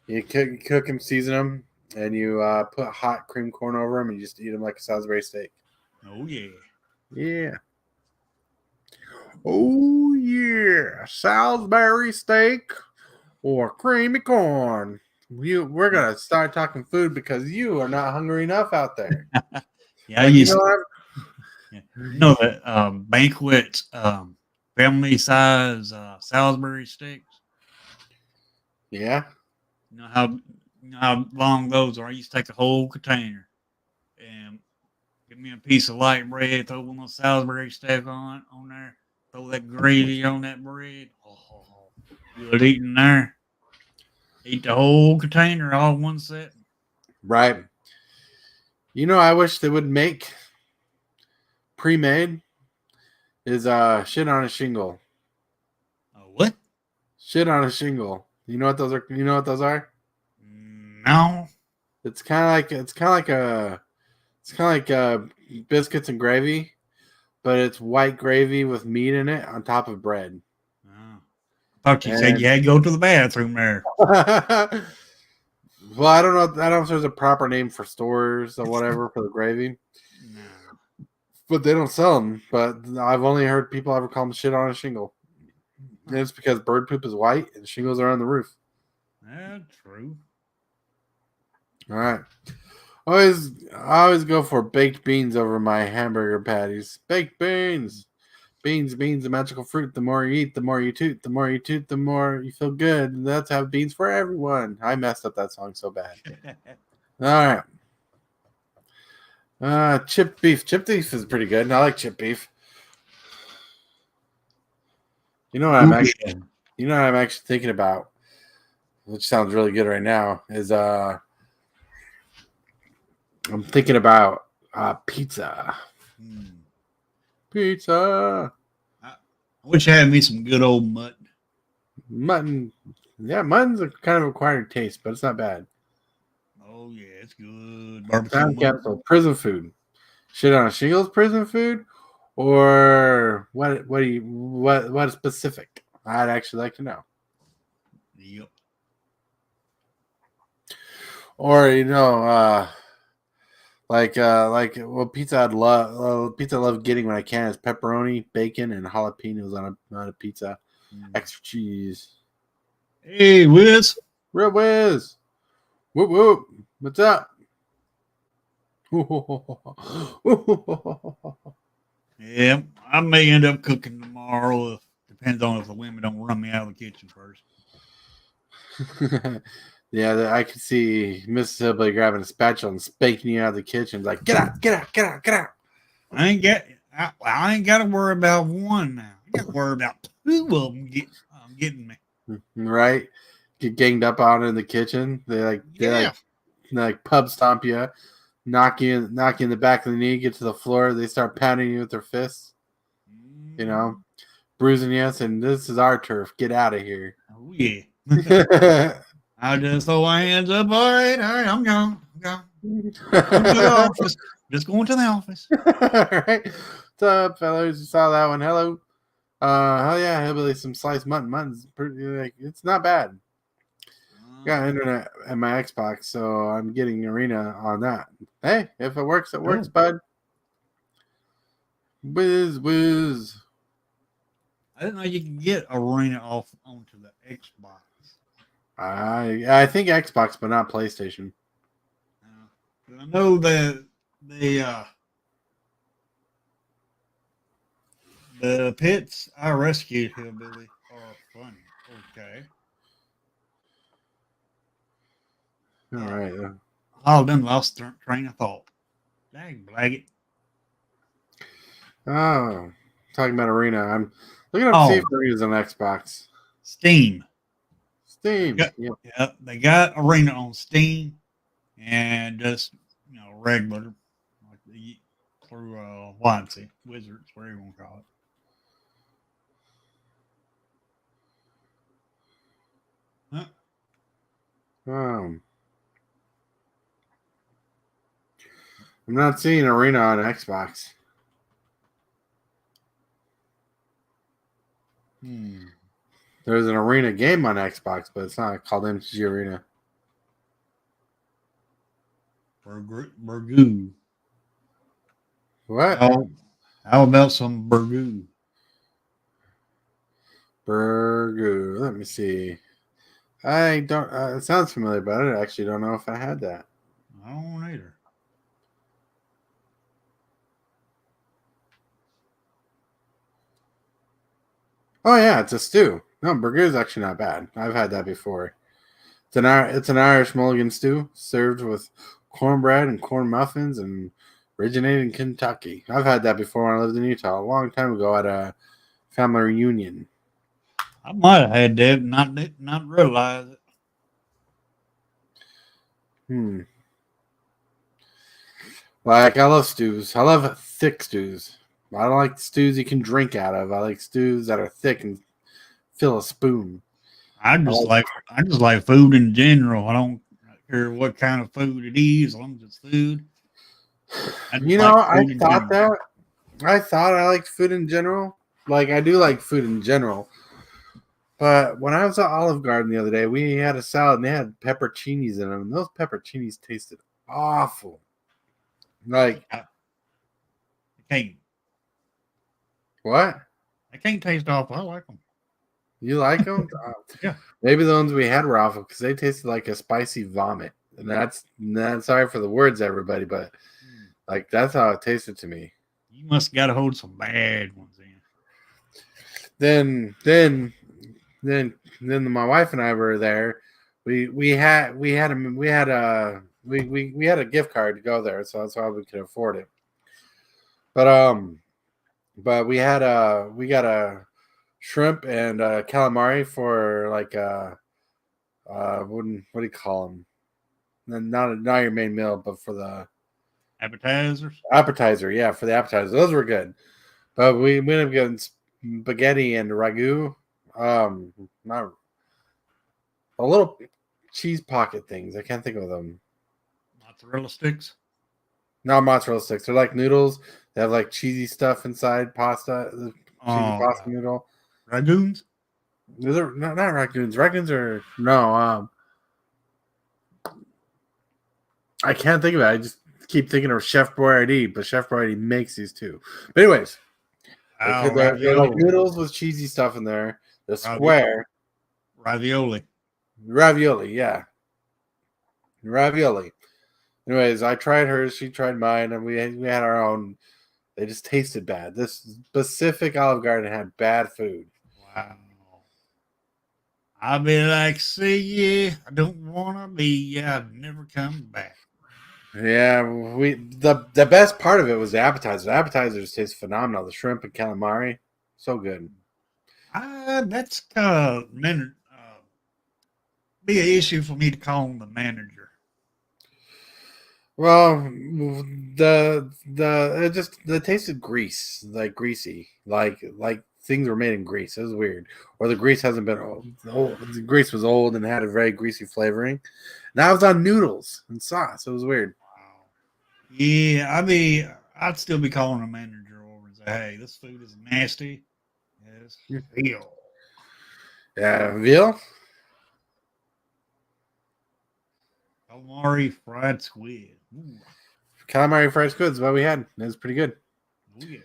You cook them, season them, and you put hot cream corn over them, and you just eat them like a Salisbury steak. Oh, yeah. Yeah. Oh, yeah. Salisbury steak or creamy corn. We're going to start talking food because you are not hungry enough out there. Yeah, like, that banquet family size Salisbury steaks. Yeah. You know how long those are. I used to take a whole container and give me a piece of light bread, throw one of Salisbury steak on there, throw that gravy on that bread. Oh, good eating there. Eat the whole container all in one set. Right. You know, I wish they would make pre-made is shit on a shingle. What? Shit on a shingle. You know what those are? You know what those are? No. It's kind of like biscuits and gravy, but it's white gravy with meat in it on top of bread. Oh. I thought you said you had to go to the bathroom there. Well, I don't know. I don't know if there's a proper name for stores or whatever for the gravy. No. But they don't sell them. But I've only heard people ever call them shit on a shingle. And it's because bird poop is white and shingles are on the roof. That's true. All right. I always go for baked beans over my hamburger patties. Baked beans. Beans, a magical fruit. The more you eat, the more you toot. The more you toot, the more you feel good. Let's have beans for everyone. I messed up that song so bad. All right. Chipped beef. Chipped beef is pretty good. I like chipped beef. You know what I'm actually thinking about, which sounds really good right now, is I'm thinking about pizza. Pizza. I wish I had me some good old mutton. Mutton. Yeah, mutton's a kind of acquired taste, but it's not bad. Oh yeah, it's good. Barbecue Time capsule, prison food. Shit on a shingles prison food? Or what specific? I'd actually like to know. Yep. Or like what pizza I love getting when I can is pepperoni, bacon, and jalapenos on a pizza. Extra cheese. Hey, Wiz. Real Wiz. Whoop whoop. What's up? Yeah, I may end up cooking tomorrow. Depends on if the women don't run me out of the kitchen first. Yeah, I could see Mississippi grabbing a spatula and spanking you out of the kitchen. Like, get out. I ain't got to worry about one now. I got to worry about two of them getting me. Right? Get ganged up on in the kitchen. They pub stomp you, knock you in the back of the knee, get to the floor. They start pounding you with their fists. Bruising you, and this is our turf. Get out of here. Oh yeah. I just throw my hands up. All right, I'm gone. Going to the office. Just going to the office. All right. What's up, fellas? You saw that one. Hello. Hell yeah, hillbilly, some sliced mutton. Mutton's pretty, it's not bad. Got internet at my Xbox, so I'm getting Arena on that. Hey, if it works, it works, bud. Whiz. I didn't know you could get Arena onto the Xbox. I think Xbox, but not PlayStation. I know that the pits I rescued, Hillbilly, are funny. Okay. All right. All of them lost train of thought. Dang, blag it. Oh, talking about Arena. I'm looking up to see if Arena's on Xbox. Steam. Yeah, they got Arena on Steam and just regular, like through YMC Wizards, whatever you want to call it. I'm not seeing Arena on Xbox. There's an Arena game on Xbox, but it's not called MTG Arena. Burgoo. What? How about some Burgoo? Burgoo. Let me see. I don't. It sounds familiar, but I actually don't know if I had that. I don't either. Oh yeah, it's a stew. No, Burgoo is actually not bad. I've had that before. It's an Irish mulligan stew served with cornbread and corn muffins and originated in Kentucky. I've had that before when I lived in Utah a long time ago at a family reunion. I might have had that, not realize it. Like, I love stews. I love thick stews. I don't like stews you can drink out of. I like stews that are thick and fill a spoon. I just like food in general. I don't care what kind of food it is, as long as it's food. I thought I liked food in general. Like, I do like food in general. But when I was at Olive Garden the other day, we had a salad and they had pepperoncinis in them. And those pepperoncinis tasted awful. Like, I can't. What? I can't taste awful. I like them. You like them? Yeah. Maybe the ones we had were awful because they tasted like a spicy vomit. And that's sorry for the words, everybody, but like that's how it tasted to me. You must got to hold some bad ones in. Then my wife and I were there. We had a gift card to go there, so that's why we could afford it. But we got a shrimp and calamari for like what do you call them? Not your main meal, but for the appetizer. Yeah, for the appetizer, those were good. But we ended up getting spaghetti and ragu. Not a little cheese pocket things. I can't think of them. Mozzarella sticks? No, mozzarella sticks. They're like noodles. They have like cheesy stuff inside pasta. Cheesy pasta noodle. Ragoons? Those are not raccoons. Raccoons are no. I can't think of it. I just keep thinking of Chef Boyardee, but Chef Boyardee makes these too. But anyways, they're like noodles with cheesy stuff in there. The square ravioli, yeah, ravioli. Anyways, I tried hers. She tried mine, and we had our own. They just tasted bad. This specific Olive Garden had bad food. Wow. I'll be like, see ya. I don't want to be ya. I've never come back. Yeah, the best part of it was the appetizers. The appetizers taste phenomenal. The shrimp and calamari, so good. That's be an issue for me to call him the manager. Well, it tasted greasy, like things were made in grease. It was weird, or the grease hasn't been old. The grease was old and had a very greasy flavoring. Now it's on noodles and sauce. It was weird. Wow. Yeah, I'd still be calling a manager over and say, "Hey, this food is nasty." Yes, veal. Yeah, veal. Calamari fried squid. Ooh. Calamari fried squid is what we had. It was pretty good. Oh, yeah.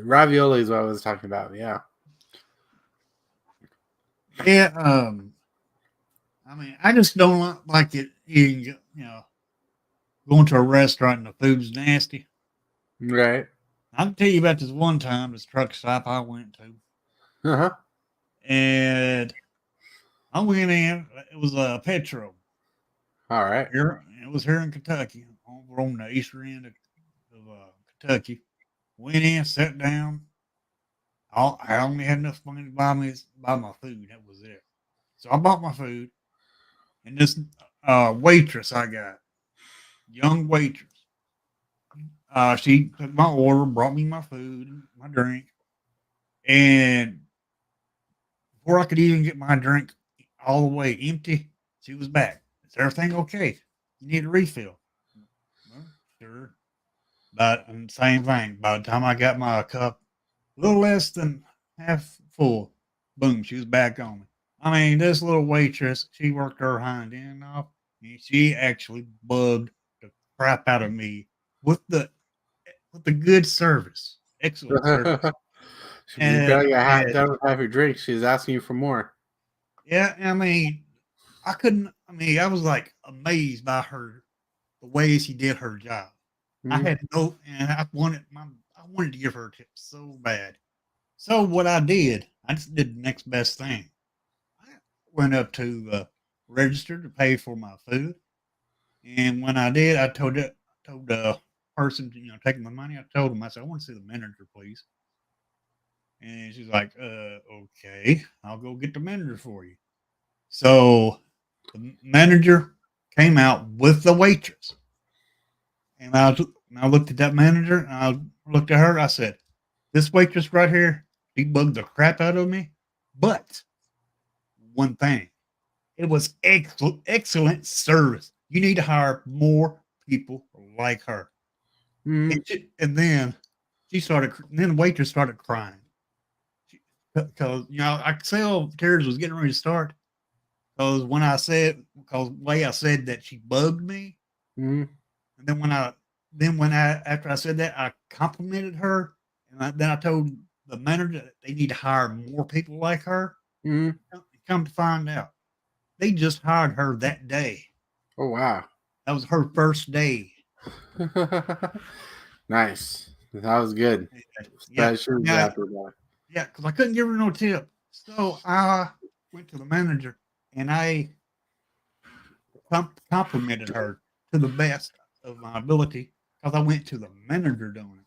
Ravioli is what I was talking about. Yeah. Yeah. I just don't like it. Going to a restaurant and the food's nasty. Right. I can tell you about this one time, this truck stop I went to. Uh-huh. And I went in. It was a Petro. All right. It was here in Kentucky, over on the eastern end of Kentucky. Went in, sat down. I only had enough money to buy my food. That was it. So I bought my food, and this waitress I got, young waitress. She took my order, brought me my food, my drink, and before I could even get my drink all the way empty, she was back. Is everything okay? You need a refill? Well, sure. But same thing. By the time I got my cup a little less than half full, boom, she was back on me. I mean, this little waitress, she worked her hind end off, and she actually bugged the crap out of me with the good service. Excellent service. You barely got done with half your drink. She's asking you for more. Yeah, I mean, I was like amazed by the way she did her job. Mm-hmm. I wanted to give her a tip so bad. So what I did, I just did the next best thing. I went up to the register to pay for my food. And when I did, I told the person, taking the money, I told him, I said, I want to see the manager, please. And she's like, okay, I'll go get the manager for you. So the manager came out with the waitress. And I looked at that manager, and I looked at her. I said, this waitress right here, she bugged the crap out of me. But one thing, it was excellent service. You need to hire more people like her. Mm-hmm. And then the waitress started crying. Because, I could tell tears was getting ready to start. Because the way I said that she bugged me. Mm-hmm. And then after I said that, I complimented her. And then I told the manager that they need to hire more people like her. Mm-hmm. Come to find out, They just hired her that day. Oh, wow. That was her first day. Nice. That was good. Yeah, Yeah, because I couldn't give her no tip. So I went to the manager and I complimented her to the best of my ability because I went to the manager doing it.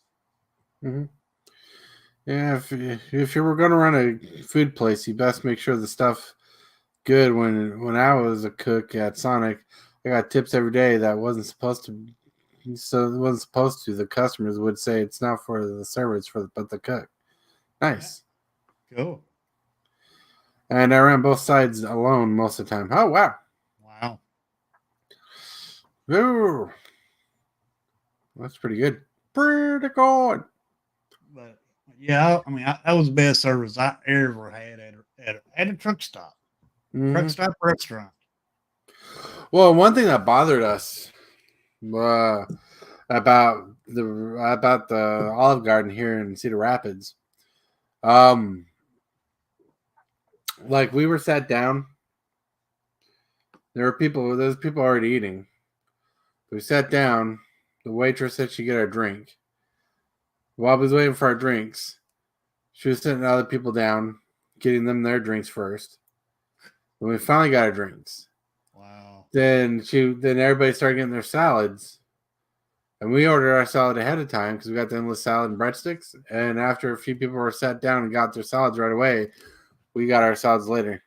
Mm-hmm. Yeah, if you were going to run a food place, you best make sure the stuff good. When I was a cook at Sonic, I got tips every day that wasn't supposed to. So it wasn't supposed to. The customers would say it's not for the server, it's for the cook. Nice. Yeah. Cool. And I ran both sides alone most of the time. Oh, wow. Wow. Ooh. That's pretty good. Pretty good. But yeah, I mean, that was the best service I ever had at a truck stop. Mm-hmm. Truck stop restaurant. Well, one thing that bothered us about the Olive Garden here in Cedar Rapids, like we were sat down. There's people already eating. We sat down. The waitress said she'd get our drink. While we was waiting for our drinks, she was sitting other people down, getting them their drinks first. When we finally got our drinks, wow. Then everybody started getting their salads, and we ordered our salad ahead of time because we got the endless salad and breadsticks. And after a few people were sat down and got their salads right away, we got our salads later.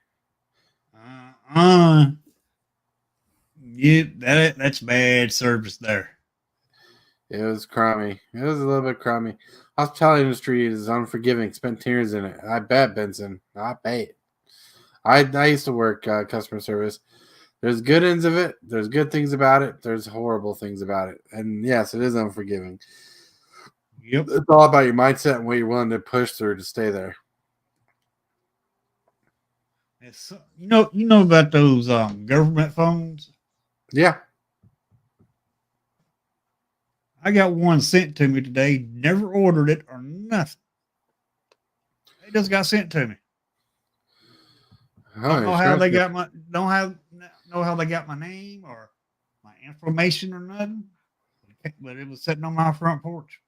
Yeah, that's bad service there. It was crummy. It was a little bit crummy. Hospitality industry is unforgiving. Spent tears in it. I bet, Benson. I bet. I used to work customer service. There's good ends of it. There's good things about it. There's horrible things about it. And yes, it is unforgiving. Yep. It's all about your mindset and what you're willing to push through to stay there. You know about those government phones? Yeah. I got one sent to me today. Never ordered it or nothing. It just got sent to me. Don't know how they got my know how they got my name or my information or nothing. But it was sitting on my front porch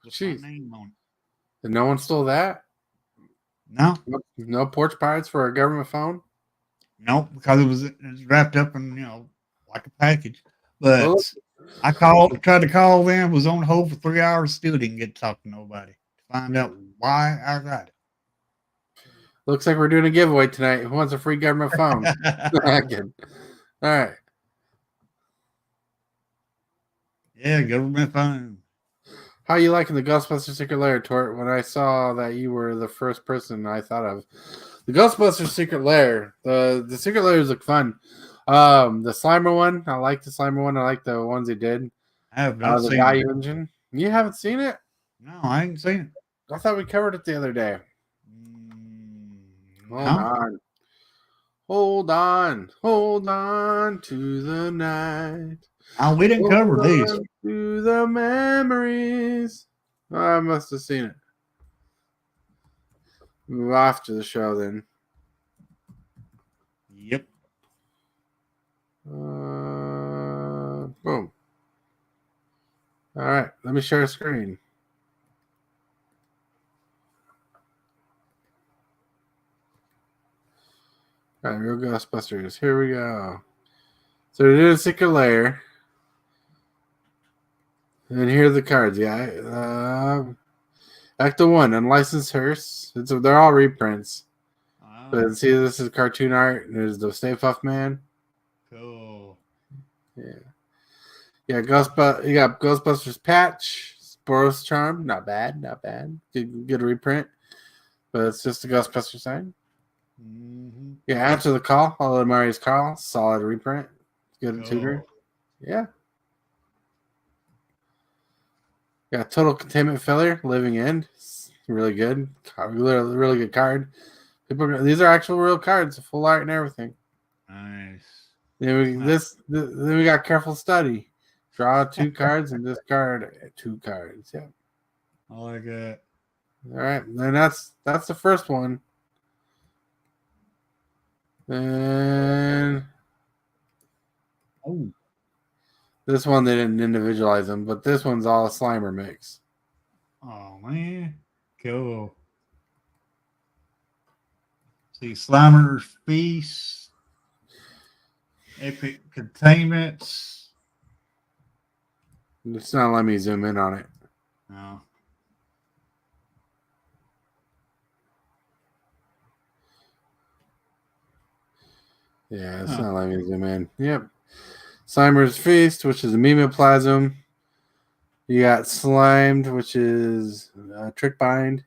with my name on it. And no one stole that? No. No porch pirates for a government phone? No, because it was wrapped up in, like a package. But I tried to call them, was on hold for 3 hours, still didn't get to talk to nobody to find out why I got it. Looks like we're doing a giveaway tonight. Who wants a free government phone? All right. Yeah, government phone. How are you liking the Ghostbusters Secret Lair, Tort? When I saw that you were the first person I thought of. The Ghostbusters Secret Lair. The Secret Lairs look fun. The Slimer one. I like the Slimer one. I like the ones they did. I have not seen Value Engine. You haven't seen it? No, I ain't seen it. I thought we covered it the other day. Hold on to the night. Oh, we didn't cover these. To the memories. Oh, I must have seen it. Move off to the show then. Yep. Boom. All right, let me share a screen. All right, Real Ghostbusters. Here we go. So they did a Secret Lair. And here are the cards. Yeah. Act 1, Unlicensed Hearse. They're all reprints. Wow. But see, this is cartoon art. There's the Stay Puft Man. Cool. Yeah. Yeah, you got Ghostbusters Patch. Boros Charm. Not bad. Good reprint. But it's just a Ghostbusters sign. Mm-hmm. Yeah, Answer the Call. All of Mario's Call. Solid reprint. Good tutor. Yeah. Yeah, Total Containment Failure. Living End. Really good. Really good card. These are actual real cards. Full art and everything. Nice. Then we got Careful Study. Draw 2 cards and discard 2 cards. Yeah. I like it. All right. Then that's the first one. And This one they didn't individualize them, but this one's all a Slimer mix. Oh man, cool. See, Slimer's Feast, Epic Containments. It's not letting me zoom in on it. No. Yeah, it's not letting me zoom in. Yep. Slimer's Feast, which is a Mimeoplasm. You got Slimed, which is Trick Bind.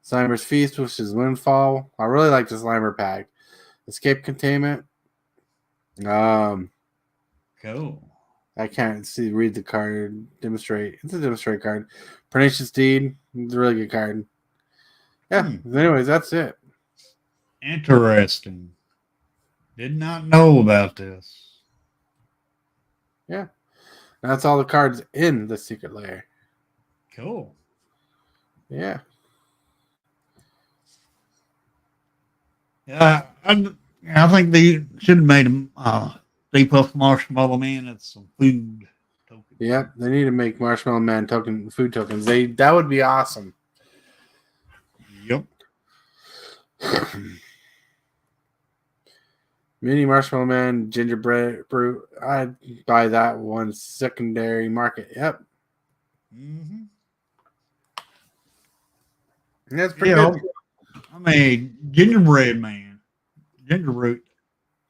Slimer's Feast, which is Windfall. I really like the Slimer pack. Escape Containment. Cool. I can't read the card. Demonstrate. It's a demonstrate card. Pernicious Deed. It's a really good card. Yeah. Anyways, that's it. Interesting. Did not know about this. Yeah. That's all the cards in the secret lair. Cool. Yeah. Yeah, I think they should have made them Stay Puft Marshmallow Man and some food tokens. Yep, they need to make Marshmallow Man food tokens. That would be awesome. Yep. Mini Marshmallow Man, Gingerbread Brute. I'd buy that one. Secondary market. Yep. Mm-hmm. That's pretty good. I mean, Gingerbread Man. Gingerbread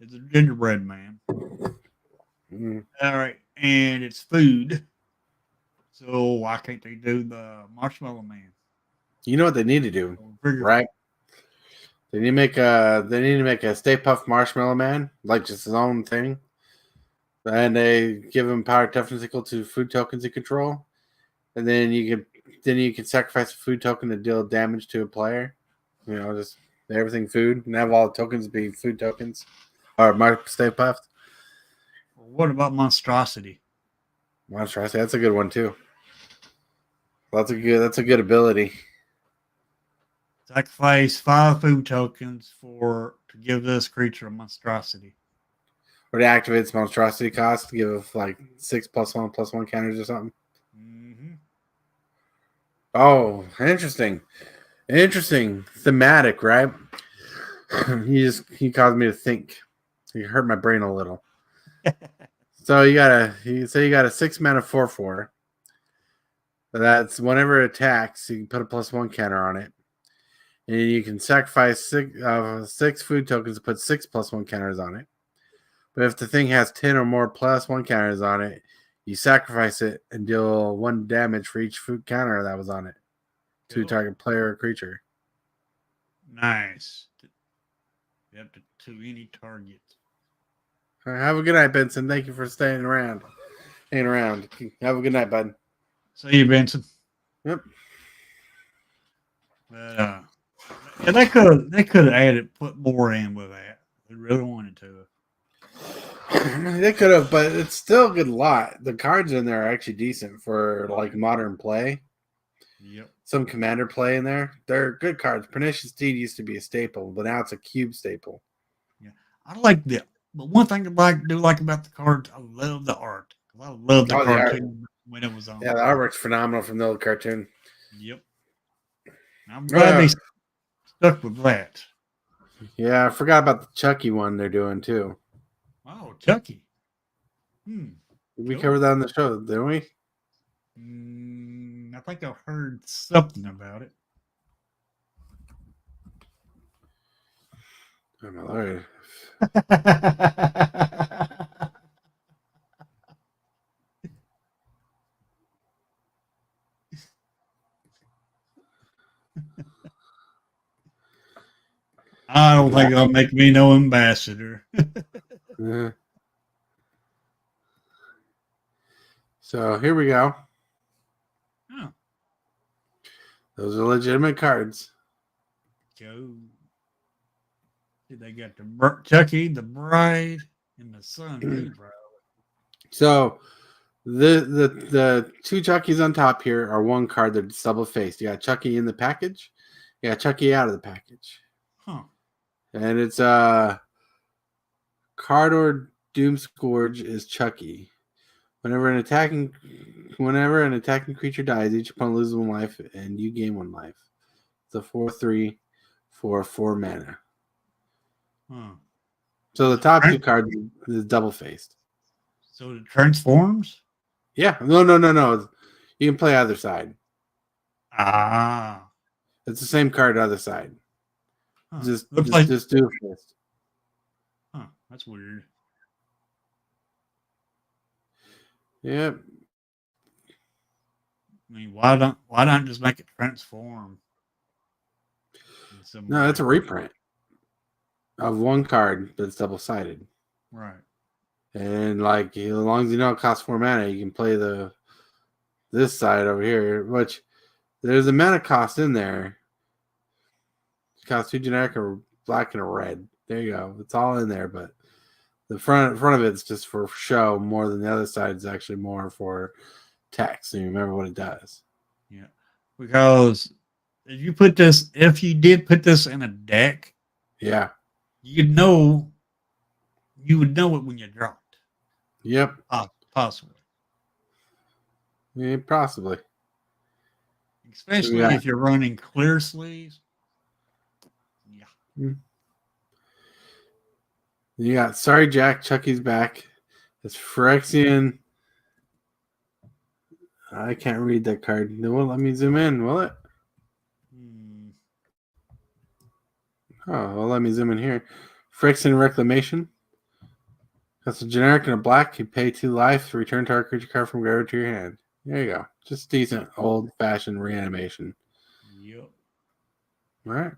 is a gingerbread man. Mm. All right. And it's food. So why can't they do the Marshmallow Man? You know what they need to do, right? They need to make a Stay Puft Marshmallow Man, like just his own thing. And they give him power toughness equal to food tokens you control. And then you can sacrifice a food token to deal damage to a player. You know, just everything food, and have all the tokens be food tokens. Or Stay Puft. What about Monstrosity? Monstrosity, that's a good one too. That's a good ability. Sacrifice 5 food tokens to give this creature a Monstrosity. Or to activate its Monstrosity cost to give like 6+1/+1 counters or something. Mm-hmm. Oh, interesting. Thematic, right? He caused me to think. He hurt my brain a little. So you got a 6-mana 4/4. That's whenever it attacks, you can put a +1 counter on it. And you can sacrifice 6 food tokens to put 6+1 counters on it. But if the thing has 10 or more +1 counters on it, you sacrifice it and deal 1 damage for each food counter that was on it to target player or creature. Nice. Yep, to any target. All right, have a good night, Benson. Thank you for staying around. Hanging around. Have a good night, bud. See you, Benson. Yep. But yeah, they could have put more in with that. They really wanted to. They could have, but it's still a good lot. The cards in there are actually decent for like modern play. Yep. Some commander play in there. They're good cards. Pernicious Deed used to be a staple, but now it's a cube staple. Yeah, I like the. But one thing I do like about the cards, I love the art. I love the cartoon when it was on. Yeah, the artwork's phenomenal from the old cartoon. Yep. I'm glad they stuck with that. Yeah, I forgot about the Chucky one they're doing too. Oh, Chucky. We covered that on the show, didn't we? I think I've heard something about it. Oh my lord. I don't think it'll make me no ambassador. So here we go. Oh. Those are legitimate cards. Go. They got the Chucky, the Bride, and the Sun. So the 2 Chuckies on top here are 1 card that's double faced. You got Chucky in the package. You got Chucky out of the package. Huh. And it's Cardor Doomscourge is Chucky. Whenever an attacking creature dies, each opponent loses 1 life, and you gain 1 life. It's a 4/3 for 4 mana. So the top 2 cards is double faced. So it transforms? Yeah. No. You can play either side. Ah. It's the same card other side. Huh. Just like... do it first. Huh. That's weird. Yep. I mean, why don't just make it transform? No, it's a reprint of 1 card that's double sided. Right. And like as long as you know it costs 4 mana, you can play this side over here, which there's a mana cost in there. It costs 2 generic, a black, and a red. There you go. It's all in there, but the front of it's just for show more than the other side is actually more for text. So you remember what it does. Yeah. Because if you did put this in a deck, yeah, you would know it when you dropped. Yep. Possibly. Yeah, possibly. Especially if you're running clear sleeves. Yeah. You got Sorry Jack, Chucky's back. It's Phyrexian. I can't read that card. It won't let me zoom in, will it? Oh, well, let me zoom in here. Phyrexian Reclamation. That's a generic and a black. You pay 2 life to return target creature card from graveyard to your hand. There you go. Just decent old-fashioned reanimation. Yep. All right.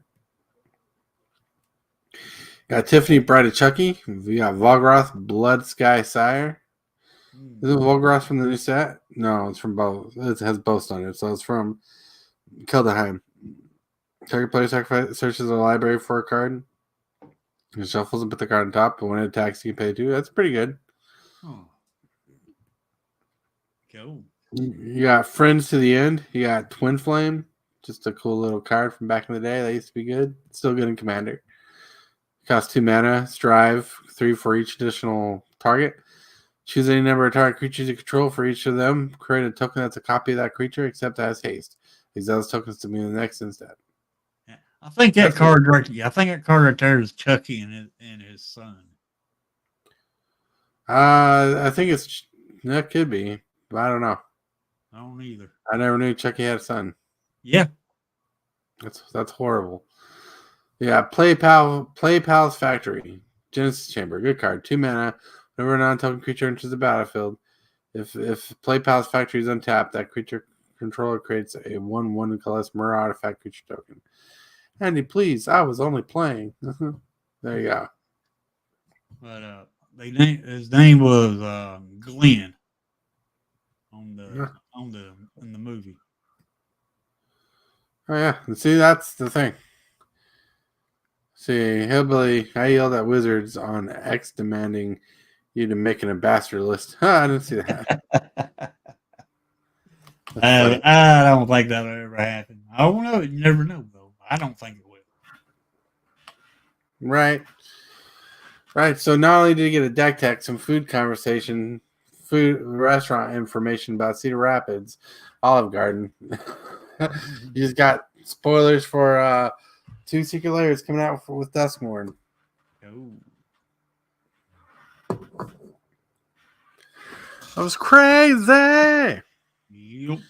Got Tiffany, Bride of Chucky. We got Volgroth, Blood Sky Sire. Is it Volgroth from the new set? No, it's from both. It has both on it, so it's from Keldheim. Target player searches a library for a card. He shuffles and put the card on top, but when it attacks, you can pay 2. That's pretty good. Oh. Cool. You got Friends to the End. You got Twin Flame. Just a cool little card from back in the day. That used to be good. Still good in Commander. Costs 2 mana. Strive 3 for each additional target. Choose any number of target creatures you control for each of them. Create a token that's a copy of that creature, except it has haste. Exile those tokens to be the next instead. Yeah. I think that card right there is Chucky and his son. I think that could be, but I don't know. I don't either. I never knew Chucky had a son. Yeah. That's horrible. Yeah, Play Pal's Factory. Genesis Chamber. Good card. 2 mana. Whenever a non-token creature enters the battlefield, if Play Pal's Factory is untapped, that creature controller creates a 1/1 colorless mirror artifact creature token. Andy, please, I was only playing. There you go. But his name was Glenn in the movie. Oh yeah, and see, that's the thing. See, Hillbilly, I yelled at Wizards on X demanding you to make an ambassador list. I didn't see that. I don't think that'll ever happen. I don't know. You never know, though. I don't think it will. Right. So not only did you get a deck tech, some food restaurant information about Cedar Rapids, Olive Garden. You just got spoilers for 2 Secret Layers coming out with Duskmourn. Oh. That was crazy. Yep.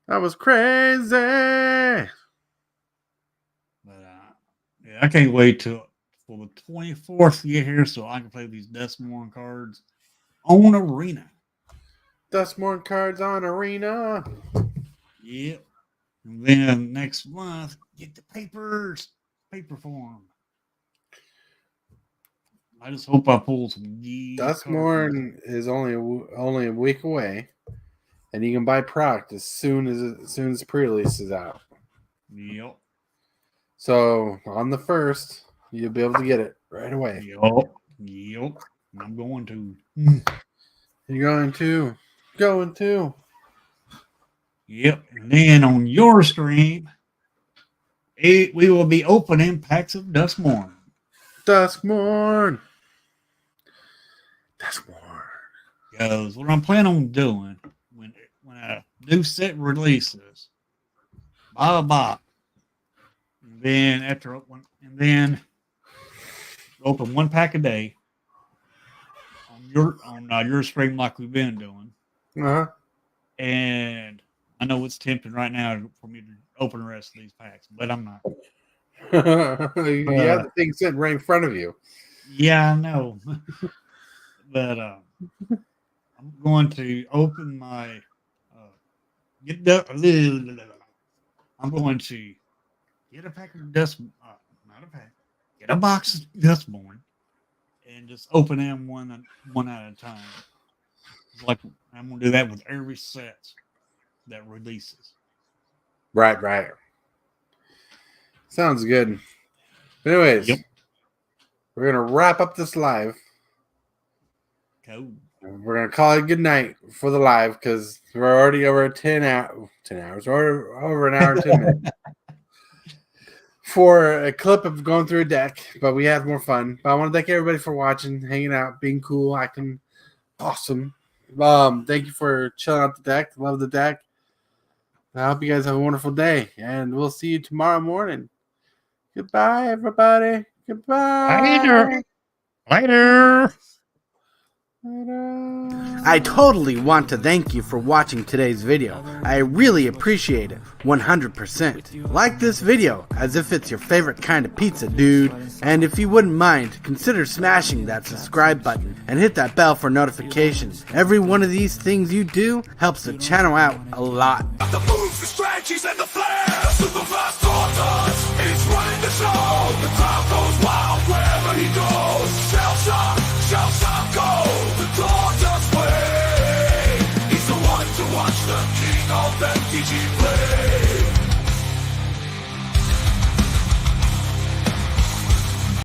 That was crazy. But yeah, I can't wait for the 24th to get here so I can play these Duskmourn cards on Arena. Duskmourn cards on Arena. Yep. And then next month, get the paper form. I just hope I pull some. Duskmourn is only a week away, and you can buy product as soon as pre-release is out. Yep. So on the 1st, you'll be able to get it right away. Yep. I'm going to. You're going to. Yep. And then on your stream, we will be opening packs of Duskmourn. Duskmourn. goes, what I'm planning on doing when a new set releases, buy a box, and then open one pack a day on your stream like we've been doing. Uh-huh. And I know it's tempting right now for me to open the rest of these packs, but I'm not. You have the thing sitting right in front of you. Yeah, I know. But I'm going to open my I'm going to get a pack of not a pack, get a box of Dustborn and just open them one at a time. Like I'm gonna do that with every set that releases. Right. Sounds good. Anyways, Yep. We're gonna wrap up this live. Cool. We're gonna call it good night for the live because we're already over 10 hours, or over an hour and 10 minutes. For a clip of going through a deck, but we had more fun. But I want to thank everybody for watching, hanging out, being cool, acting awesome. Thank you for chilling out the deck. Love the deck. I hope you guys have a wonderful day, and we'll see you tomorrow morning. Goodbye, everybody. Goodbye. Later. I totally want to thank you for watching today's video. I really appreciate it, 100%. Like this video as if it's your favorite kind of pizza, dude. And if you wouldn't mind, consider smashing that subscribe button and hit that bell for notifications. Every one of these things you do helps the channel out a lot. The moves, the strategies, and the flair. Supervised thought, it's running the show. The top